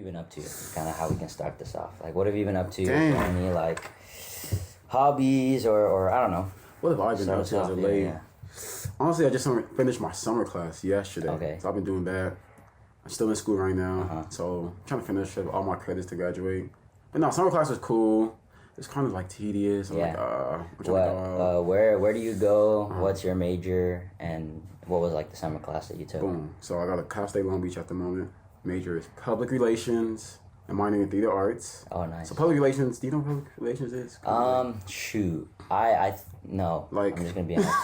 you been up to? Kind of how we can start this off. Like, what have you been up to? Damn. Any like hobbies or I don't know. What have I been up to as of late? Yeah. Honestly, I just finished my summer class yesterday. Okay. So I've been doing that. I'm still in school right now, so I'm trying to finish up all my credits to graduate. But no, summer class was cool. It's kind of like tedious. I'm like, where do you go? What's your major? And what was like the summer class that you took? Boom. So I got a Cal State Long Beach at the moment. Major is public relations and minor in theater arts. Oh, nice. So public relations, do you know what public relations is? Shoot. I no. Like, I'm just gonna be honest.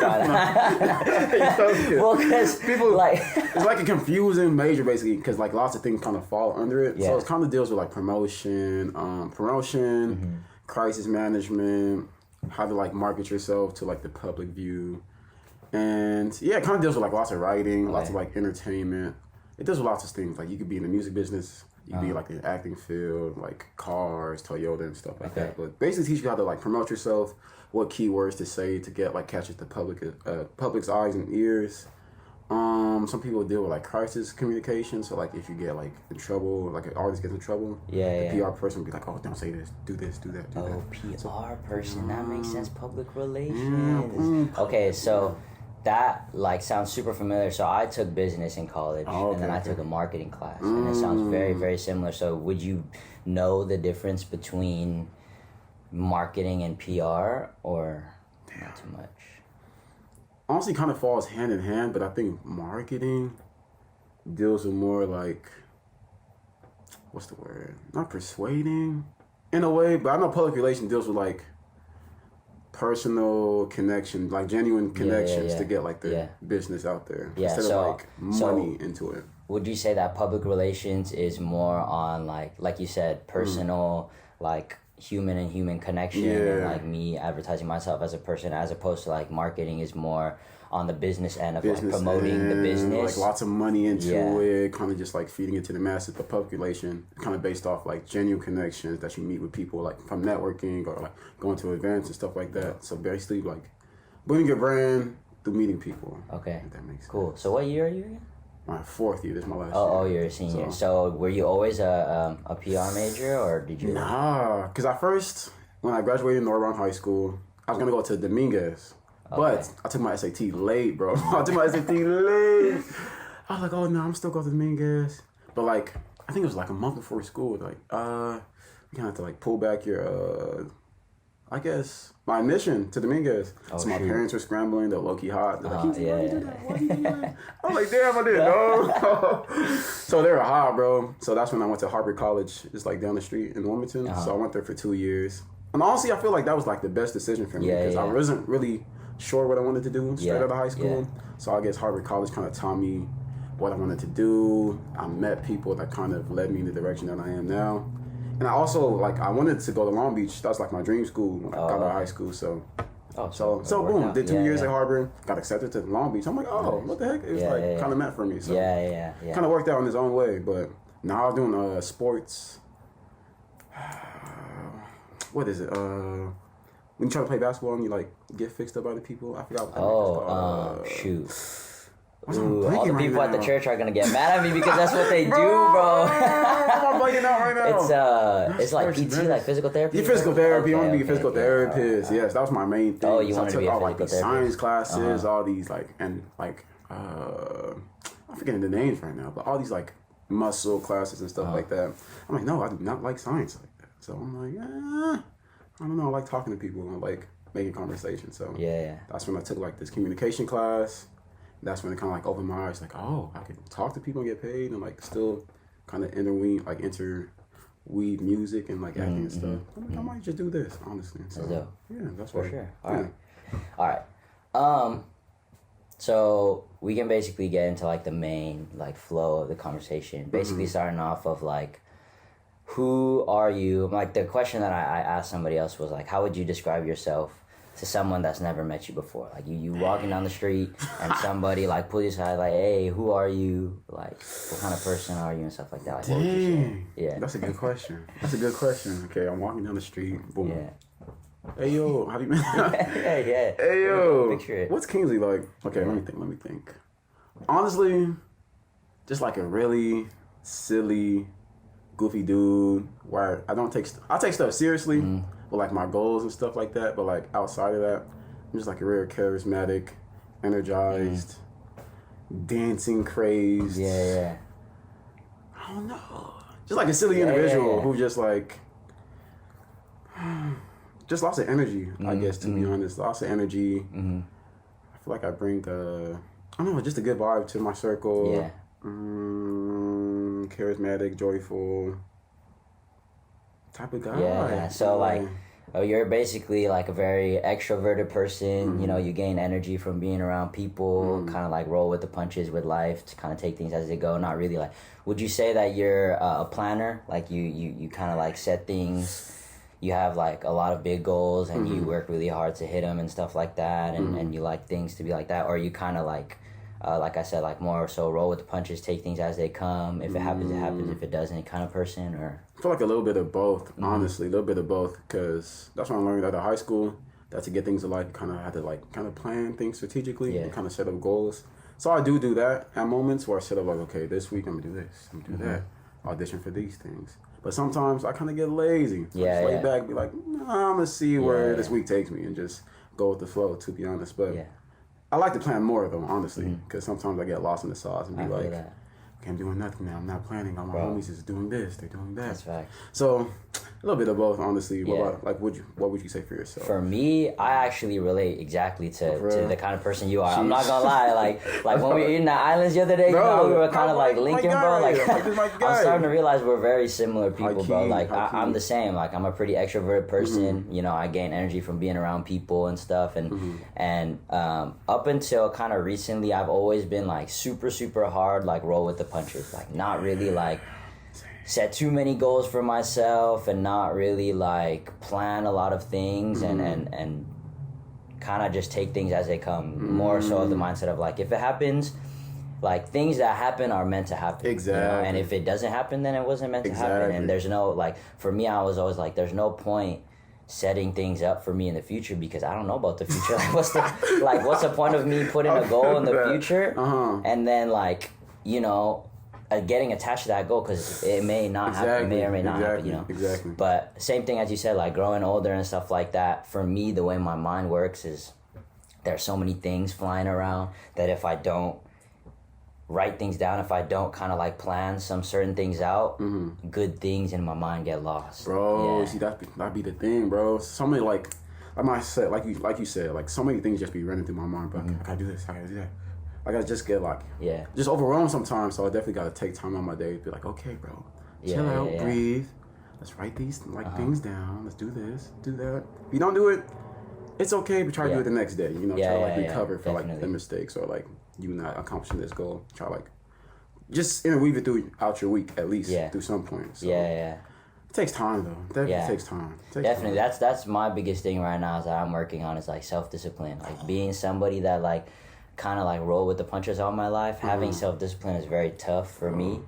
Well, because people like it's like a confusing major basically because like lots of things kind of fall under it. Yeah. So it kind of deals with like promotion, crisis management, how to like market yourself to like the public view, and yeah, it kind of deals with like lots of writing, lots of like entertainment. It deals with lots of things. Like you could be in the music business, you could be like in the acting field, like cars, Toyota and stuff like that. But basically teach you how to like promote yourself, what keywords to say to get like catches the public's eyes and ears. Some people deal with like crisis communication. So like if you get like in trouble, like an artist gets in trouble, the PR person will be like, oh, don't say this, do this, do that, do that. Oh, PR person, that makes sense. Public relations. Okay, so that like sounds super familiar. So I took business in college, and then I took a marketing class, and it sounds very, very similar. So would you know the difference between marketing and PR, or not too much? Honestly, kind of falls hand in hand, but I think marketing deals with more like, what's the word? Not persuading, in a way, but I know public relations deals with like personal connection, like genuine connections to get like the business out there instead of like money into it. Would you say that public relations is more on like you said, personal, like human and human connection, and like me advertising myself as a person, as opposed to like marketing is more on the business end of like promoting the business, like lots of money into it, kind of just like feeding it to the masses. But public relation kind of based off like genuine connections that you meet with people, like from networking or like going to events and stuff like that. So basically like building your brand through meeting people. Okay, if that makes sense. Cool. So what year are you again? My fourth year. This is my last year. Oh, you're a senior. So were you always a PR major, or did you? Nah, because at first, when I graduated Narbonne High School, I was going to go to Dominguez. But I took my SAT late, bro. I took my SAT late. I was like, oh, no, I'm still going to Dominguez. But, like, I think it was like a month before school. Like, you kind of have to, like, pull back your, I guess, my admission to Dominguez. So my parents were scrambling. They're low-key hot. They're like, why did you do that? Why did you do that? I was like, damn, I didn't know. So they were hot, bro. So that's when I went to Harvard College. It's, like, down the street in Wilmington. So I went there for 2 years. And honestly, I feel like that was, like, the best decision for me. Because I wasn't really sure what I wanted to do straight out of high school. So I guess Harvard College kind of taught me what I wanted to do. I met people that kind of led me in the direction that I am now. And I also, like, I wanted to go to Long Beach. That was, like, my dream school when I got out of high school. So boom, did 2 years at Harvard, got accepted to Long Beach. I'm like, oh, what the heck? It was, kind of meant for me. So kind of worked out in its own way. But now I'm doing sports. What is it? When you try to play basketball and you, like, get fixed up by the people. I forgot what that is called. Shoot. Ooh, all the people at the church are gonna get mad at me because that's what they do, bro. I'm blanking out right now. It's like PT, like physical therapy. Yeah, physical therapy. I want to be a physical therapist. Yes, that was my main thing. Oh, you want to be a physical like therapist? Science classes, all these like, and like, I'm forgetting the names right now, but all these like muscle classes and stuff like that. I'm like, no, I do not like science like that. So I'm like, I don't know. I like talking to people and like making conversation. So that's when I took like this communication class. That's when it kind of like opened my eyes, like, oh, I can talk to people and get paid, and like still kind of interweave music and like acting and stuff. I'm like, I might just do this, honestly. So that's for sure. All right. So we can basically get into like the main like flow of the conversation. Basically, starting off of like, who are you? Like the question that I asked somebody else was like, how would you describe yourself to someone that's never met you before? Like you walking down the street and somebody like pulls you aside, like, hey, who are you? Like, what kind of person are you and stuff like that? Like, what would you say? Yeah, that's a good question. Okay, I'm walking down the street. Boom. Hey yo, how do you? Hey yo, picture it. What's Kingsley like? Okay, let me think. Honestly, just like a really silly, goofy dude where I take stuff seriously with like my goals and stuff like that, but like outside of that, I'm just like a real charismatic, energized, dancing crazed. Yeah. I don't know. Just like a silly individual who just like just lots of energy, I guess, to be honest. Lots of energy. I feel like I bring I don't know, just a good vibe to my circle. Yeah. Charismatic, joyful type of guy. Yeah. So like, you're basically like a very extroverted person. You know, you gain energy from being around people. Kind of like roll with the punches with life to kind of take things as they go. Not really like. Would you say that you're a planner? Like you kind of like set things. You have like a lot of big goals and you work really hard to hit them and stuff like that. And you like things to be like that, or you kind of like I said, like more so roll with the punches, take things as they come. If it happens, it happens. If it doesn't, kind of person. Or I feel like a little bit of both, honestly, a little bit of both, because that's what I learned out of high school. That to get things to life, you kind of have to like kind of plan things strategically and kind of set up goals. So I do that at moments where I set up like, okay, this week I'm gonna do this, I'm gonna do that, audition for these things. But sometimes I kind of get lazy. So I just lay back, be like, nah, I'm gonna see where this week takes me and just go with the flow. To be honest, but. I like to plan more though, honestly, because sometimes I get lost in the sauce and be like, okay, I'm doing nothing now. I'm not planning. All my homies is doing this. They're doing that. That's right. So a little bit of both, honestly. What about, like, what would you say for yourself? For me, I actually relate exactly to the kind of person you are. I'm not gonna lie, like when we were eating the islands the other day, bro, we were kind of like linking, bro. Like I'm starting to realize we're very similar people, bro. Like I'm the same. Like I'm a pretty extroverted person. You know, I gain energy from being around people and stuff. And up until kind of recently, I've always been like super hard, like roll with the punches, like not really like set too many goals for myself and not really like plan a lot of things and kind of just take things as they come. More so the mindset of like, if it happens, like things that happen are meant to happen. Exactly. You know? And if it doesn't happen, then it wasn't meant to happen. And there's no, like, for me, I was always like, there's no point setting things up for me in the future because I don't know about the future. Like, what's the point of me putting a goal in the future and then like, you know, getting attached to that goal because it may not happen, may or may not happen, you know. Exactly. But same thing as you said, like growing older and stuff like that. For me, the way my mind works is there's so many things flying around that if I don't write things down, if I don't kind of like plan some certain things out, good things in my mind get lost. Bro, see that'd be the thing, bro. So many like I said, like you said, like so many things just be running through my mind. But I gotta do this, I gotta do that. I gotta just get like just overwhelmed sometimes. So I definitely gotta take time on my day to be like, okay, bro, chill out, breathe. Let's write these things down. Let's do this, do that. If you don't do it, it's okay. But try to do it the next day. You know, try to like recover for like the mistakes or like you not accomplishing this goal. Try like just interweave it throughout your week at least through some point. So, It takes time though. Definitely takes time. Definitely. That's my biggest thing right now is that I'm working on is like self-discipline. Like being somebody that like kind of like roll with the punches all my life. Having self-discipline is very tough for me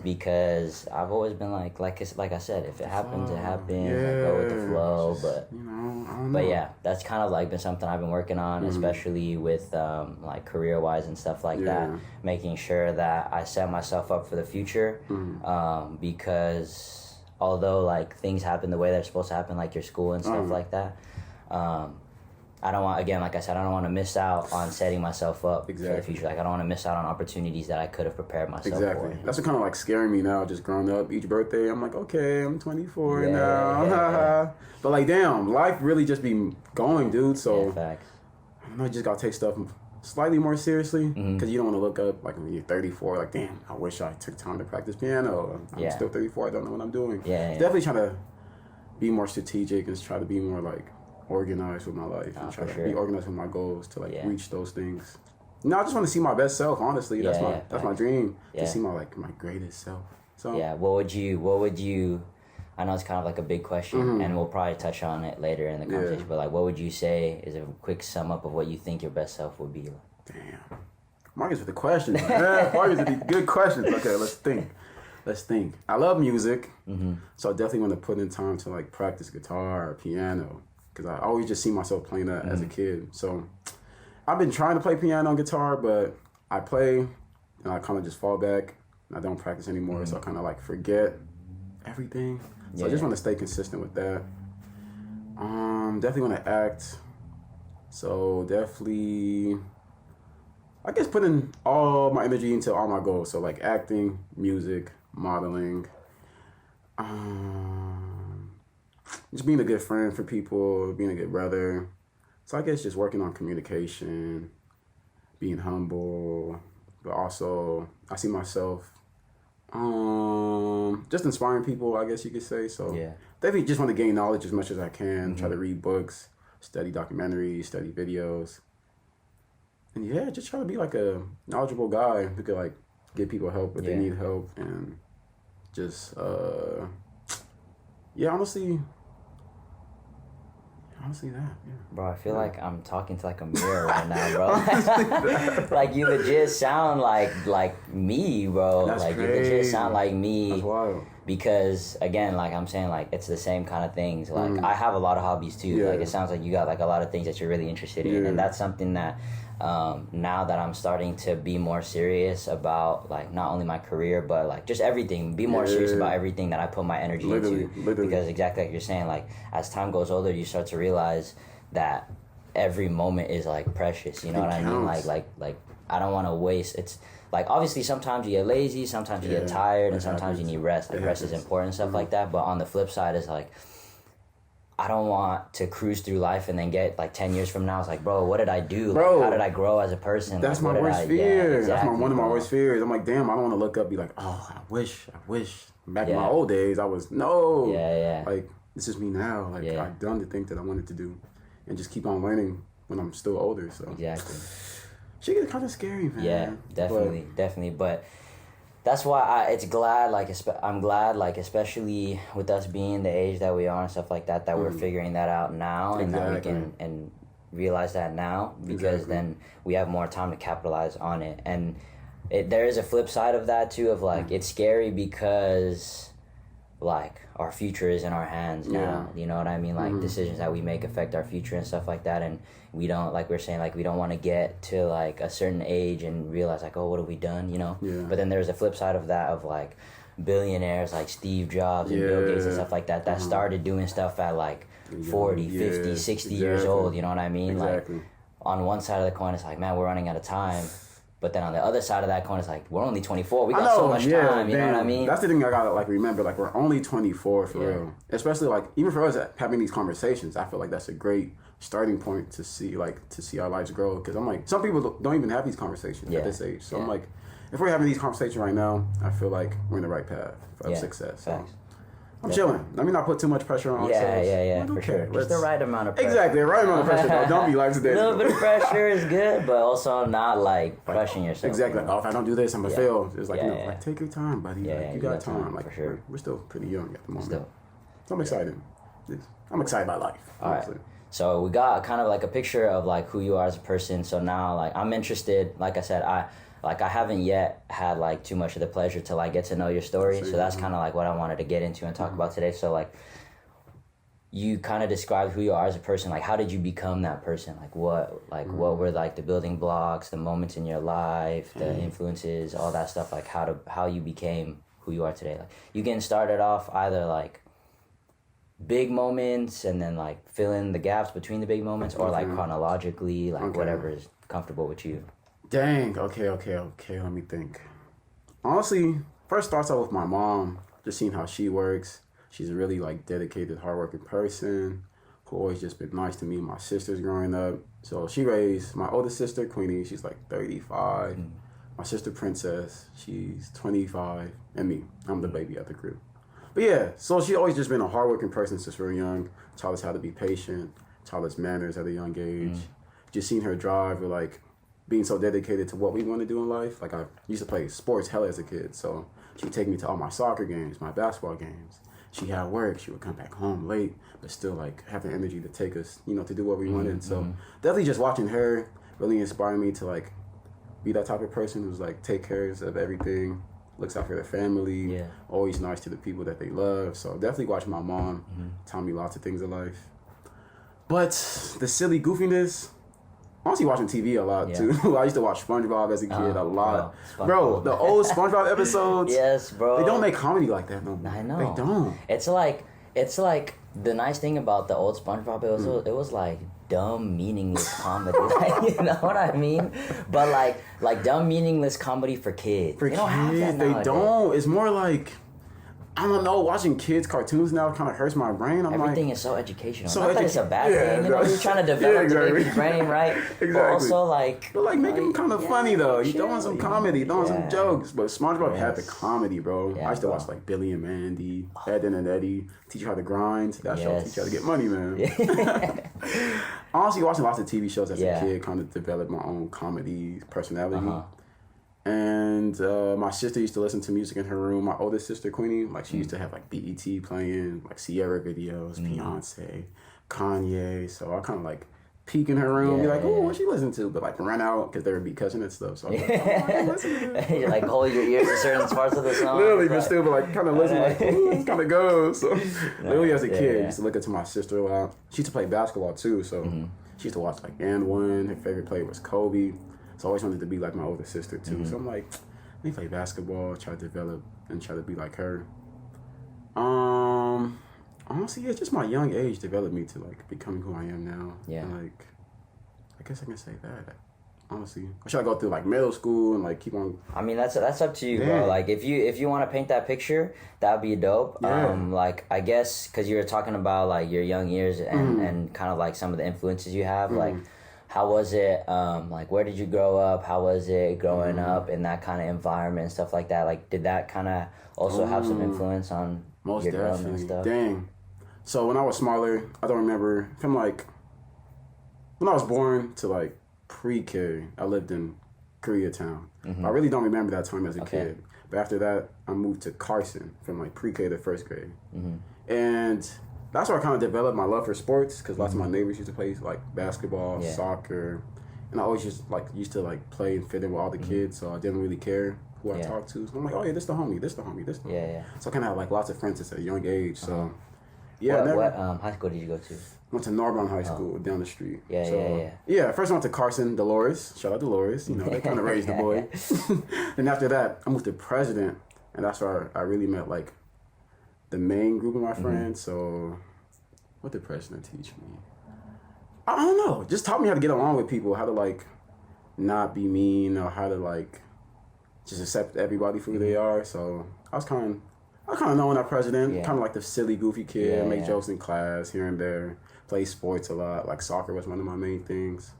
because I've always been like I said, if it happens, it happens. I go with the flow. But you know, I don't but know. yeah, that's kind of like been something I've been working on, especially with like career-wise and stuff like that. Making sure that I set myself up for the future because although like things happen the way they're supposed to happen, like your school and stuff like that, I don't want, again, like I said, I don't want to miss out on setting myself up for the future. Like, I don't want to miss out on opportunities that I could have prepared myself for. That's what kind of like scaring me now, just growing up. Each birthday, I'm like, okay, I'm 24 now. But like, damn, life really just be going, dude. So, facts. I don't know, you just got to take stuff slightly more seriously because you don't want to look up, like, when you're 34, like, damn, I wish I took time to practice piano. I'm still 34, I don't know what I'm doing. Definitely trying to be more strategic and try to be more, like, organized with my life and try to be organized with my goals to like reach those things. No, I just want to see my best self. Honestly, that's my dream to see my greatest self. So what would you? I know it's kind of like a big question, and we'll probably touch on it later in the conversation. But like, what would you say is a quick sum up of what you think your best self would be? Damn, Marcus with the questions. Marcus with the good questions. Okay, let's think. I love music, so I definitely want to put in time to like practice guitar or piano. Because I always just see myself playing that as a kid. So I've been trying to play piano and guitar, but I play and I kind of just fall back and I don't practice anymore. So I kind of like forget everything. So I just want to stay consistent with that. Definitely want to act. So definitely, I guess putting all my energy into all my goals. So like acting, music, modeling, just being a good friend for people, being a good brother. So I guess just working on communication, being humble, but also I see myself just inspiring people, I guess you could say. So definitely just want to gain knowledge as much as I can, try to read books, study documentaries, study videos. And yeah, just try to be like a knowledgeable guy who could like give people help if they need help, and just honestly that, Bro, I feel like I'm talking to like a mirror right now, bro. Like you legit sound like me, bro. That's like crazy. You legit sound like me. That's wild. Because again, like I'm saying, like it's the same kind of things. Like I have a lot of hobbies too. Like it sounds like you got like a lot of things that you're really interested in, and that's something that now that I'm starting to be more serious about, like not only my career but like just everything. Be more serious about everything that I put my energy into. Because exactly like you're saying, like as time goes older, you start to realize that every moment is like precious. You know what I mean? Like I don't want to waste. It's like obviously sometimes you get lazy, sometimes you get tired, and sometimes you need rest. Like rest is important and stuff like that. But on the flip side is like, I don't want to cruise through life and then get like 10 years from now, it's like, bro, what did I do? Bro, like, how did I grow as a person? That's like, my worst fear. Yeah, exactly, that's one of my worst fears. I'm like, damn, I don't want to look up and be like, oh, I wish. Back in my old days, I was, like, this is me now. Like, I've done the thing that I wanted to do and just keep on learning when I'm still older. So exactly. She gets kind of scary, man. Yeah, definitely. But that's why I'm glad, like, especially with us being the age that we are and stuff like that, that we're figuring that out now, and that we can and realize that now, because then we have more time to capitalize on it. And there is a flip side of that too, of like, it's scary because like our future is in our hands now. You know what I mean? Like decisions that we make affect our future and stuff like that, and we don't, like we're saying, like we don't want to get to like a certain age and realize like, oh, what have we done, you know? But then there's a flip side of that, of like billionaires like Steve Jobs and Bill Gates and stuff like that started doing stuff at like 40, 50, 60 years old, you know what I mean? Like on one side of the coin it's like, man, we're running out of time. But then on the other side of that coin, it's like, we're only 24. We got so much time, you know what I mean? That's the thing I gotta like remember. Like, we're only 24 for real. Especially like, even for us having these conversations, I feel like that's a great starting point to see our lives grow. Because I'm like, some people don't even have these conversations at this age. So I'm like, if we're having these conversations right now, I feel like we're in the right path of success. So I'm chilling. Let me not put too much pressure on ourselves. Yeah, for sure. Just the right amount of pressure. Exactly, the right amount of pressure. Don't be like today. A little bit of pressure is good, but also not like crushing yourself. Exactly. Like, oh, if I don't do this, I'm gonna fail. It's like, like, take your time, buddy. Yeah, you got time. Like, for sure. We're still pretty young at the moment. So I'm excited. I'm excited about life. All right. So we got kind of like a picture of like who you are as a person. So now, like, I'm interested. Like I said, I haven't yet had like too much of the pleasure to like get to know your story. So that's kind of like what I wanted to get into and talk about today. So like, you kind of described who you are as a person. Like, how did you become that person? Like what were like the building blocks, the moments in your life, the influences, all that stuff. Like how you became who you are today. Like, you getting started off either like big moments and then like fill in the gaps between the big moments, or like chronologically, like whatever is comfortable with you. Dang. Okay. Let me think. Honestly, first starts out with my mom. Just seeing how she works. She's a really like dedicated, hardworking person who always just been nice to me and my sisters growing up. So she raised my oldest sister, Queenie. She's like 35. My sister, Princess. She's 25. And me. I'm the baby of the group. But yeah, so she always just been a hardworking person since we were young. Taught us how to be patient. Taught us manners at a young age. Just seeing her drive with like being so dedicated to what we want to do in life. Like, I used to play sports hella as a kid, so she'd take me to all my soccer games, my basketball games. She had work, she would come back home late, but still like have the energy to take us, to do what we wanted. So definitely just watching her really inspired me to like be that type of person who's like take care of everything, looks out for their family, always nice to the people that they love. So definitely watching my mom taught me lots of things in life. But the silly goofiness, honestly watching TV a lot too. I used to watch Spongebob as a kid a lot. Bro, the old Spongebob episodes. Yes, bro. They don't make comedy like that no more. I know. They don't. It's like the nice thing about the old SpongeBob. It was like dumb, meaningless comedy. Like, you know what I mean? But like dumb, meaningless comedy for kids. For you don't kids, have that they nowadays. don't. It's more like, I don't know, watching kids' cartoons now kind of hurts my brain. Everything like, is so educational. so Not that it's a bad thing, you know, you're trying to develop the baby's brain, right? Exactly. But also like... But like, make them kind of funny, though. You chill, throwing some comedy, throwing some jokes. But SpongeBob had the Yes. comedy, bro. Yeah, I used to bro. watch like Billy and Mandy, Ed and Eddie, teach you how to grind. That show Yes. teach you how to get money, man. Honestly, watching lots of TV shows as a kid kind of developed my own comedy personality. And my sister used to listen to music in her room. My oldest sister, Queenie, like she used to have like BET playing, like Sierra videos, Beyonce, Kanye. So I kind of like peek in her room, be like, "Oh, what she listen to?" But like run out because they would be cussing and stuff. So I was like, "Oh, I can't listen to this." You like hold your ears to certain parts of the song. Literally, but still, but like kind of listen, like, "Ooh, it's kind of goes." So literally, as a kid, I used to look up to my sister a lot. She used to play basketball too, so she used to watch like And One. Her favorite player was Kobe. So I always wanted to be like my older sister too. So I'm like, let me play basketball, try to develop and try to be like her. Honestly, it's just my young age developed me to like becoming who I am now. Yeah. And, like, I guess I can say that. Honestly, or should I go through like middle school and like keep on? I mean, that's up to you, bro. Like if you want to paint that picture, that'd be dope. Like I guess because you were talking about like your young years and kind of like some of the influences you have, like. How was it, like, where did you grow up? How was it growing up in that kind of environment and stuff like that? Like, did that kind of also have some influence on Most your development and definitely. stuff? Dang. So when I was smaller, I don't remember, from like, when I was born to like pre-K, I lived in Koreatown. I really don't remember that time as a kid. But after that, I moved to Carson from like pre-K to first grade. And that's where I kind of developed my love for sports because lots of my neighbors used to play like basketball, soccer, and I always used to like play and fit in with all the kids, so I didn't really care who I talked to. So I'm like, oh yeah, this the homie, this the homie, this the homie. So I kind of had like lots of friends at a young age. So What high school did you go to? Went to Narbonne High School down the street. Yeah. First I went to Carson, Dolores. Shout out Dolores. You know, they kind of raised the boy. Then after that, I moved to President, and that's where I really met like the main group of my friends. So what did President teach me? I don't know. Just taught me how to get along with people, how to like not be mean, or how to like just accept everybody for who they are. So I was kind of knowing that President, kind of like the silly, goofy kid, make jokes in class here and there, play sports a lot. Like soccer was one of my main things.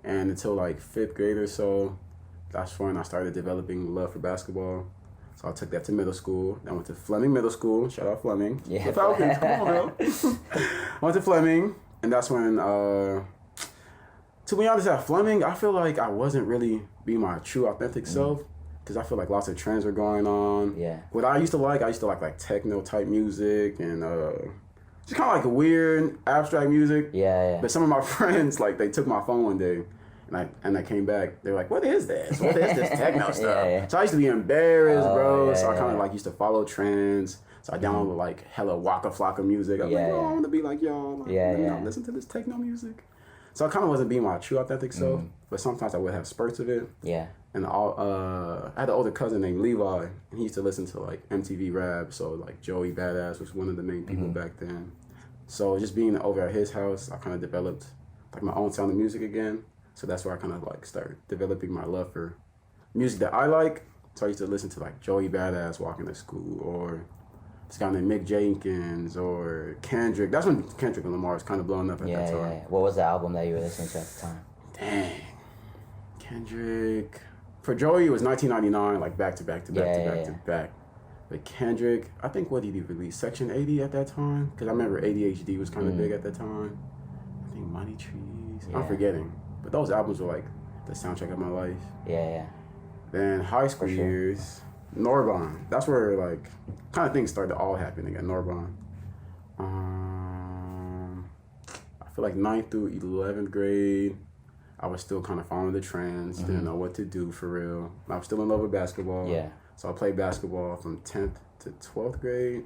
And until like 5th grade or so, that's when I started developing love for basketball. So I took that to middle school. Then I went to Fleming Middle School. Shout out Fleming. Yeah. The Falcons, come on, bro. I went to Fleming, and that's when, to be honest, at Fleming, I feel like I wasn't really being my true, authentic self, because I feel like lots of trends were going on. Yeah. What I used to like techno type music and just kind of like weird abstract music. Yeah. But some of my friends, like, they took my phone one day. And I came back. They're like, "What is this? What is this techno stuff?" So I used to be embarrassed, bro. So I kind of like used to follow trends. So I downloaded like hella Waka Flocka music. I was like, "Oh, I want to be like y'all. Like, let me not listen to this techno music." So I kind of wasn't being my true authentic self. But sometimes I would have spurts of it. Yeah. And I had an older cousin named Levi, and he used to listen to like MTV Rap. So like Joey Badass was one of the main people back then. So just being over at his house, I kind of developed like my own sound of music again. So that's where I kind of like started developing my love for music that I like. So I used to listen to like Joey Badass walking to school, or this guy named Mick Jenkins, or Kendrick. That's when Kendrick and Lamar was kind of blowing up at that time. Yeah. What was the album that you were listening to at the time? Dang. Kendrick. For Joey, it was 1999, like back to back to back to back. But Kendrick, I think, what did he release? Section 80 at that time? Because I remember ADHD was kind of big at that time. I think Money Trees. I'm forgetting. But those albums were like the soundtrack of my life. Yeah. Then high school years, Narbonne. That's where like kind of things started to all happening at Narbonne. I feel like 9th through 11th grade, I was still kind of following the trends. Didn't know what to do for real. I was still in love with basketball. Yeah. So I played basketball from 10th to 12th grade.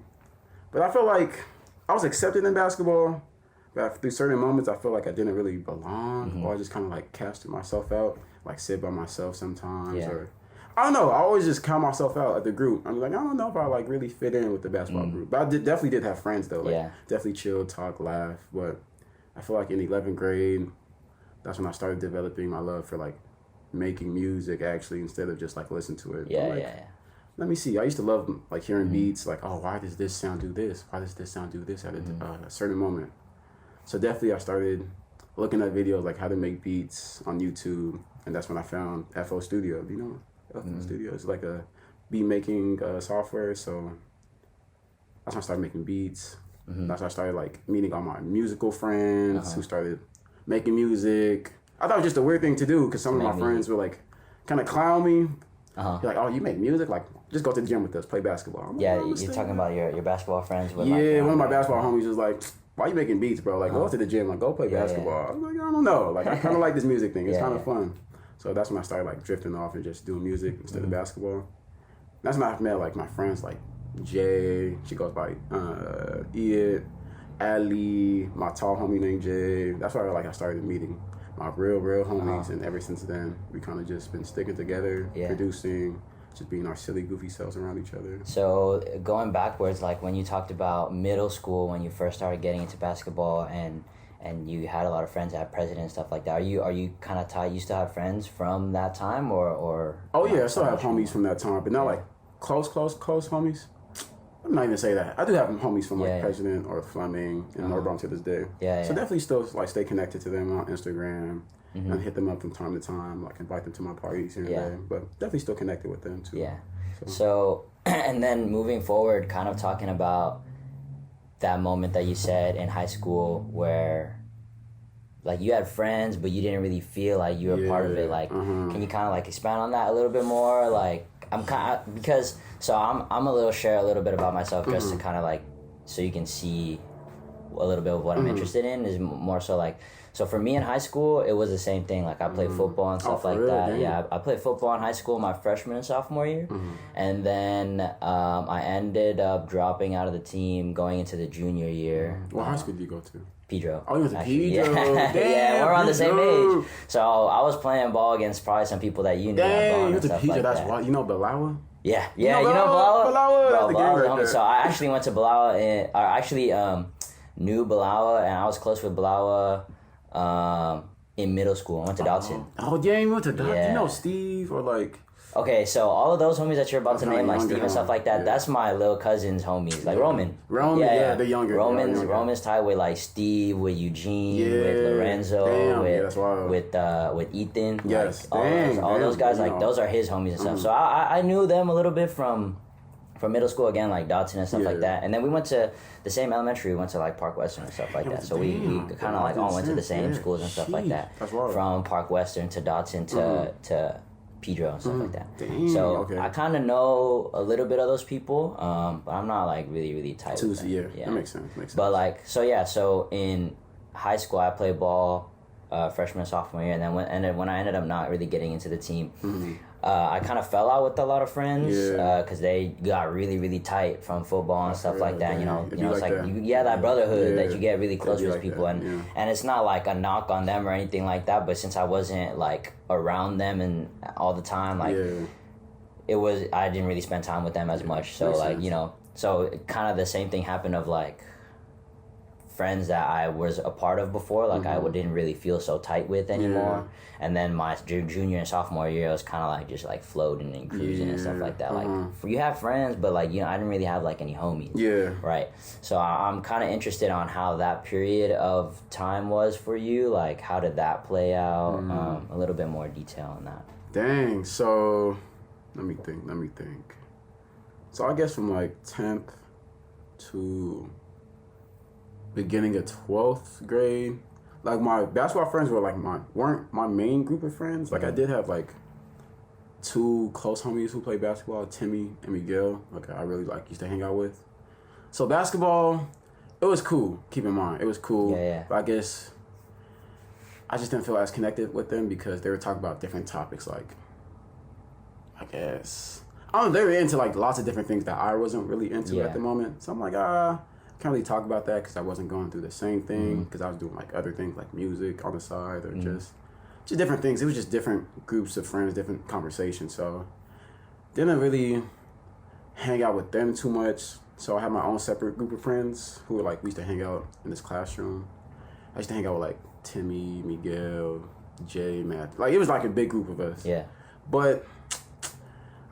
But I feel like I was accepted in basketball. But through certain moments, I feel like I didn't really belong, or I just kind of like casted myself out, like sit by myself sometimes, or I don't know. I always just count myself out at the group. I'm like, I don't know if I like really fit in with the basketball group. But I definitely did have friends though. Like definitely chill, talk, laugh. But I feel like in 11th grade, that's when I started developing my love for like making music actually instead of just like listening to it. Let me see. I used to love like hearing beats. Like, oh, why does this sound do this? Why does this sound do this at a certain moment? So definitely I started looking at videos like how to make beats on YouTube, and that's when I found FL Studio. Do you know? FL Studio is like a beat making software, so that's when I started making beats. That's when I started like meeting all my musical friends who started making music. I thought it was just a weird thing to do because some of my friends were like kind of clown me. Like, oh, you make music? Like, just go to the gym with us, play basketball. Like, you're talking about your basketball friends. With one of my basketball homies was like, why you making beats, bro? Like, go to the gym, like, go play basketball. I was like, I don't know. Like, I kind of like this music thing. It's kind of fun. So that's when I started like drifting off and just doing music instead of basketball. That's when I met like my friends like Jay. She goes by Ian, Ali, my tall homie named Jay. That's why I started meeting my real homies, and ever since then we kind of just been sticking together, producing, just being our silly, goofy selves around each other. So going backwards, like when you talked about middle school, when you first started getting into basketball, and you had a lot of friends at President and stuff like that. Are you kind of tight? You still have friends from that time, or? Oh yeah, I still have homies from that time, but not like close homies. I'm not even say that. I do have homies from like President or Fleming and Narbonne to this day. So definitely still like stay connected to them on Instagram and hit them up from time to time, like invite them to my parties here and there. But definitely still connected with them too. So and then moving forward, kind of talking about that moment that you said in high school where like you had friends but you didn't really feel like you were part of it. Like can you kind of like expand on that a little bit more? Like I'm kind of, because so I'm a little share a little bit about myself just to kind of like so you can see a little bit of what I'm interested in is more so like, so for me in high school it was the same thing. Like I played football and stuff like that. Damn. Yeah, I played football in high school my freshman and sophomore year, and then I ended up dropping out of the team going into the junior year. What high school did you go to? Pedro. Oh, you went to Pedro. Damn, yeah, we're on the same age. So I was playing ball against probably some people that you knew. Damn, you went to Pedro. That's why. You know Balawa? Yeah, you know Balawa? Balawa. Bro, right. So I actually went to Balawa, and I actually knew Balawa, and I was close with Balawa in middle school. I went to Dalton. Oh, yeah, you went to Dalton. You know Steve or like... Okay, so all of those homies that you're about to name, like Steve and stuff like that, that's my little cousin's homies. Like Roman. They're younger. Roman's tied with like Steve, with Eugene, with Lorenzo, with Ethan. Yes, like, all those guys, like those are his homies and stuff. So I knew them a little bit from middle school again, like Dalton and stuff like that. And then we went to the same elementary. We went to like Park Western and stuff like that. So we kind of like all went to the same schools and stuff like that. From Park Western to Dalton to Pedro and stuff like that. So I kind of know a little bit of those people, but I'm not like really tight with them. Yeah, that makes sense. But like, so in high school I played ball freshman and sophomore year, and then when I ended up not really getting into the team, I kind of fell out with a lot of friends because they got really tight from football and stuff like that. You know, it's like that brotherhood that you get really close with people, and it's not like a knock on them or anything like that. But since I wasn't like around them and all the time, like it was, I didn't really spend time with them as much. So like so kind of the same thing happened of like friends that I was a part of before, like I didn't really feel so tight with anymore. And then my junior and sophomore year, I was kind of like just like floating and cruising and stuff like that. Like you have friends, but like I didn't really have like any homies. Right. So I'm kind of interested on how that period of time was for you. Like how did that play out? A little bit more detail on that. Dang. So let me think. So I guess from like 10th to beginning of 12th grade, like my basketball friends were like weren't my main group of friends. Like I did have like two close homies who played basketball, Timmy and Miguel. Like I really used to hang out with. So basketball, it was cool. Keep in mind, it was cool. But I guess I just didn't feel as connected with them because they were talking about different topics. Like I guess they were into like lots of different things that I wasn't really into at the moment. So I'm like can't really talk about that because I wasn't going through the same thing because I was doing like other things like music on the side or just different things. It was just different groups of friends, different conversations. So didn't really hang out with them too much. So I had my own separate group of friends who were like, we used to hang out in this classroom. I used to hang out with like Timmy, Miguel, Jay, Matt. Like it was like a big group of us. Yeah. But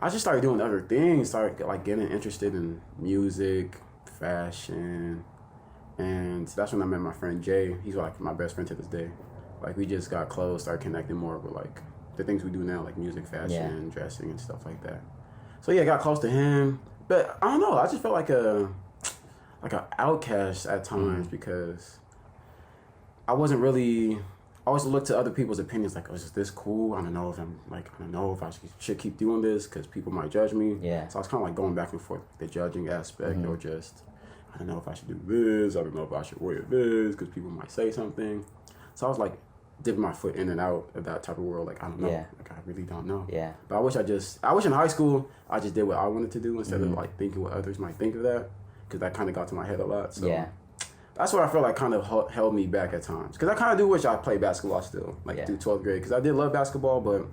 I just started doing other things, started like getting interested in music, fashion, and that's when I met my friend Jay. He's like my best friend to this day. Like we just got close, started connecting more with like the things we do now, like music, fashion, dressing, and stuff like that. So yeah, I got close to him, but I don't know. I just felt like an outcast at times because I wasn't really. I always look to other people's opinions, like, oh, is this cool? I don't know if I should keep doing this because people might judge me. Yeah. So I was kind of like going back and forth, the judging aspect, or just, I don't know if I should do this. I don't know if I should wear this because people might say something. So I was like dipping my foot in and out of that type of world. Like, I don't know. Yeah. Like, I really don't know. Yeah. But I wish in high school, I just did what I wanted to do instead of like thinking what others might think of that, because that kind of got to my head a lot. So Yeah. that's what I feel like kind of held me back at times. Because I kind of do wish I played basketball still, like through 12th grade. Because I did love basketball, but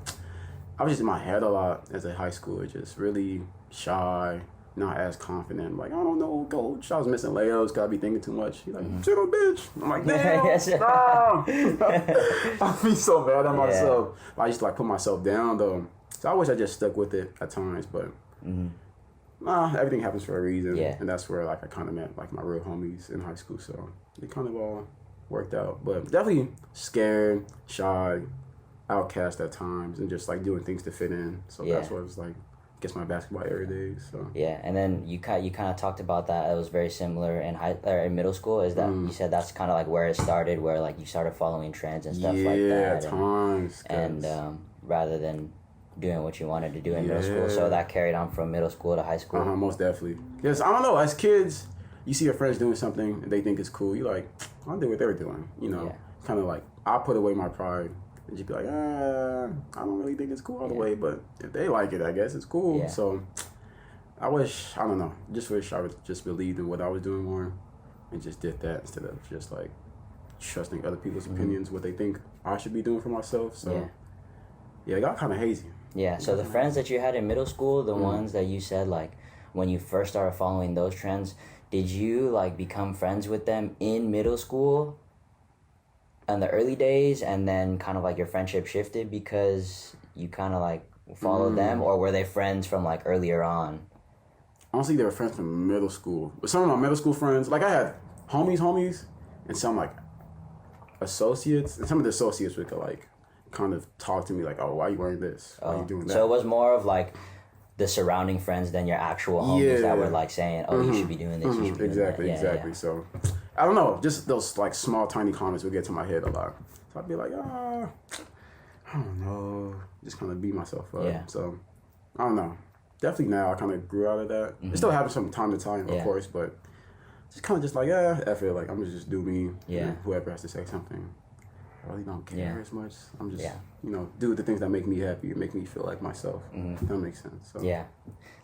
I was just in my head a lot as a high schooler, just really shy, not as confident. Like, I don't know, coach. I was missing layups because I'd be thinking too much. He's like, shut up, bitch. I'm like, damn, I'd be so mad at myself. I used to like put myself down, though. So I wish I just stuck with it at times, but... everything happens for a reason, and that's where like I kind of met like my real homies in high school. So it kind of all worked out, but definitely scared, shy, outcast at times, and just like doing things to fit in. So that's what it was like. I guess my basketball era days. So and then you kind of talked about that. It was very similar in in middle school. Is that you said that's kind of like where it started, where like you started following trends and stuff like that. Yeah, at times. And rather than doing what you wanted to do in middle school, so that carried on from middle school to high school. Most definitely. Because I don't know, as kids, you see your friends doing something and they think it's cool. You're like, I'll do what they're doing. You know, kind of like I put away my pride and just be like, I don't really think it's cool all the way, but if they like it, I guess it's cool. Yeah. So I don't know, just wish I would just believed in what I was doing more and just did that instead of just like trusting other people's opinions, what they think I should be doing for myself. So yeah, it got kind of hazy. Yeah, so the friends that you had in middle school, the ones that you said, like, when you first started following those trends, did you, like, become friends with them in middle school in the early days, and then kind of, like, your friendship shifted because you kind of, like, followed them, or were they friends from, like, earlier on? Honestly, they were friends from middle school. But some of my middle school friends, like, I had homies, and some, like, associates, and some of the associates would, like, kind of talk to me like, oh, why are you wearing this? Why are you doing that? So it was more of like the surrounding friends than your actual homies that were like saying, oh, you should be doing this, you should be doing that. Exactly. So I don't know, just those like small tiny comments would get to my head a lot. So I'd be like, I don't know, just kind of beat myself up. So I don't know, definitely now I kind of grew out of that. It still happens from time to time, of course, but just kind of just like, I feel like I'm gonna just do me. And whoever has to say something, I really don't care as much. I'm just, do the things that make me happy and make me feel like myself. If that makes sense. So. Yeah.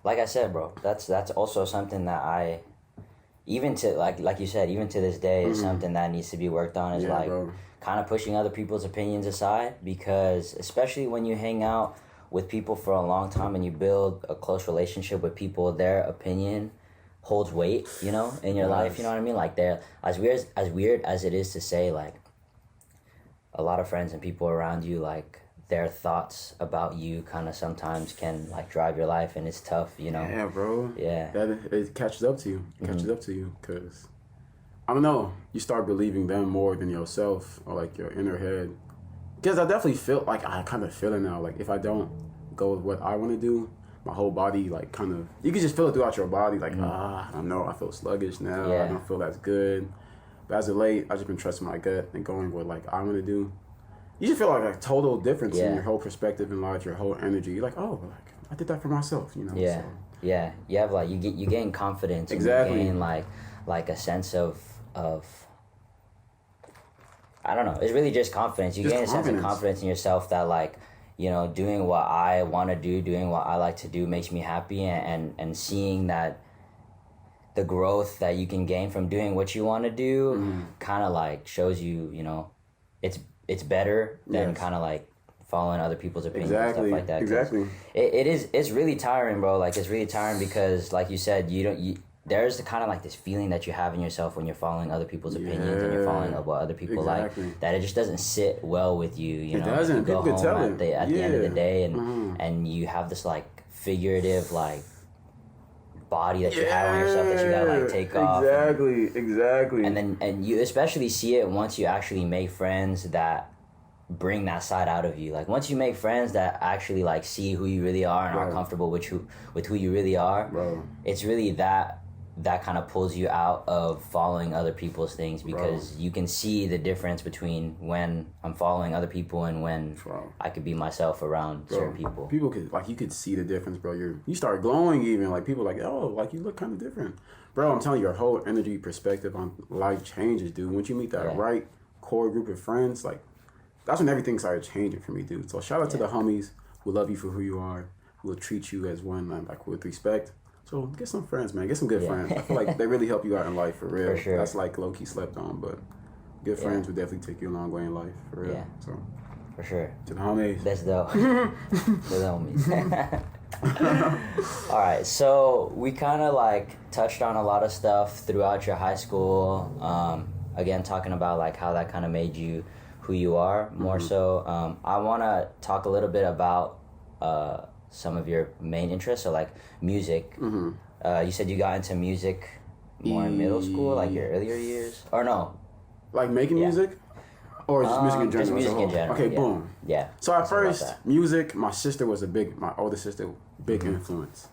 Like I said, bro, that's also something that I, even to, like you said, even to this day, is something that needs to be worked on, is kind of pushing other people's opinions aside, because especially when you hang out with people for a long time and you build a close relationship with people, their opinion holds weight, in your life, you know what I mean? Like, they're, as weird as it is to say, like, a lot of friends and people around you, like, their thoughts about you kind of sometimes can, like, drive your life, and it's tough, Yeah, bro. Yeah. It catches up to you. It catches up to you, because, I don't know, you start believing them more than yourself, or, like, your inner head. Because I definitely feel, like, I kind of feel it now. Like, if I don't go with what I want to do, my whole body, like, kind of, you can just feel it throughout your body, like, I don't know, I feel sluggish now, I don't feel as good. But as of late, I've just been trusting my gut and going with, like, I want to do. You just feel like a total difference in your whole perspective in life, your whole energy. You're like, oh, like, I did that for myself, Yeah, so. yeah. You have, like, you gain confidence. Exactly. And you gain, like a sense of I don't know. It's really just confidence. You gain a sense of confidence in yourself that, like, doing what I want to do, doing what I like to do makes me happy, and seeing that the growth that you can gain from doing what you want to do kind of like shows you, you know, it's better than kind of like following other people's opinions and stuff like that. Exactly. It's really tiring, bro. Like, it's really tiring because, like you said, there's the kind of like this feeling that you have in yourself when you're following other people's opinions and you're following what other people like, that it just doesn't sit well with you. You know, it doesn't. You go People home can tell at the end of the day, and and you have this like figurative like body that you have on yourself that you gotta like take off. Exactly. And you especially see it once you actually make friends that bring that side out of you. Like, once you make friends that actually like see who you really are and are comfortable with who you really are, it's really that kind of pulls you out of following other people's things, because you can see the difference between when I'm following other people and when I could be myself around certain people. People could, like, you could see the difference, bro. You start glowing even. Like, people like, oh, like, you look kind of different. Bro, I'm telling you, your whole energy perspective on life changes, dude. Once you meet that right core group of friends, like, that's when everything started changing for me, dude. So shout out to the homies who love you for who you are, who will treat you as one, like, with respect. So get some friends, man. Get some good friends. I feel like they really help you out in life, for real. For sure. That's like low-key slept on, but good friends would definitely take you a long way in life, for real. Yeah. So for sure. To the homies. That's dope. The homies. All right, so we kind of like touched on a lot of stuff throughout your high school. Again, talking about like how that kind of made you who you are more so. I want to talk a little bit about some of your main interests, so like music. You said you got into music more in middle school, like your earlier years, or no? Like making music, or just music in general? Just music in general. Okay, boom. Yeah. So at first, music. My sister was my older sister, big influence.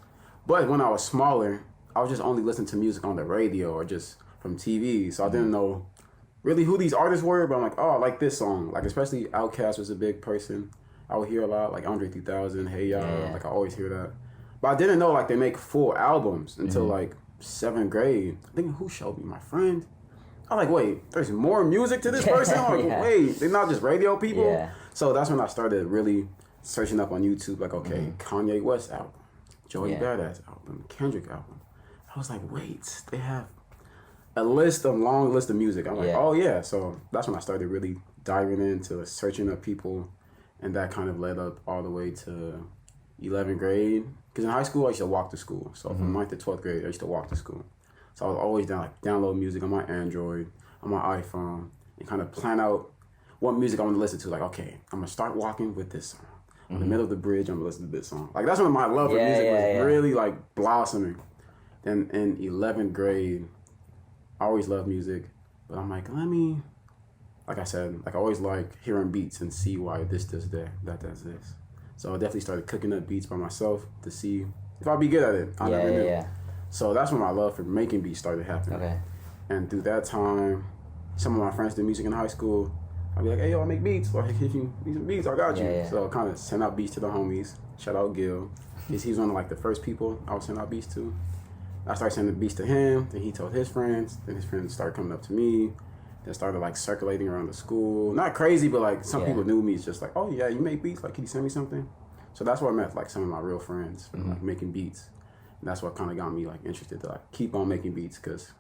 But when I was smaller, I was just only listening to music on the radio or just from TV. So I didn't know really who these artists were. But I'm like, oh, I like this song. Like, especially Outkast was a big person I would hear a lot, like Andre 3000, Hey Ya, like I always hear that. But I didn't know like they make full albums until like 7th grade. I think who showed me? My friend. I'm like, wait, there's more music to this person? I'm like, wait, they're not just radio people? Yeah. So that's when I started really searching up on YouTube, like, okay, Kanye West album, Joey Badass album, Kendrick album. I was like, wait, they have a long list of music. I'm like, oh yeah. So that's when I started really diving into searching up people. And that kind of led up all the way to 11th grade. Because in high school, I used to walk to school. So from 9th to 12th grade, I used to walk to school. So I was always download music on my Android, on my iPhone, and kind of plan out what music I want to listen to. Like, okay, I'm going to start walking with this song. In the middle of the bridge, I'm going to listen to this song. Like, that's when my love for music was really, like, blossoming. Then in 11th grade, I always loved music. But I'm like, like I said, like I always like hearing beats and see why this does that does this. So I definitely started cooking up beats by myself to see if I'd be good at it. I never knew. So that's when my love for making beats started happening. Okay. And through that time, some of my friends did music in high school. I'd be like, hey, yo, I make beats. Or if you need some beats, I got you. So I kind of sent out beats to the homies. Shout out Gil. He's one of like the first people I would send out beats to. I started sending beats to him. Then he told his friends. Then his friends started coming up to me. That started like circulating around the school. Not crazy, but like some people knew me. It's just like, oh yeah, you make beats. Like, can you send me something? So that's where I met like some of my real friends, like making beats. And that's what kind of got me like interested to like keep on making beats, because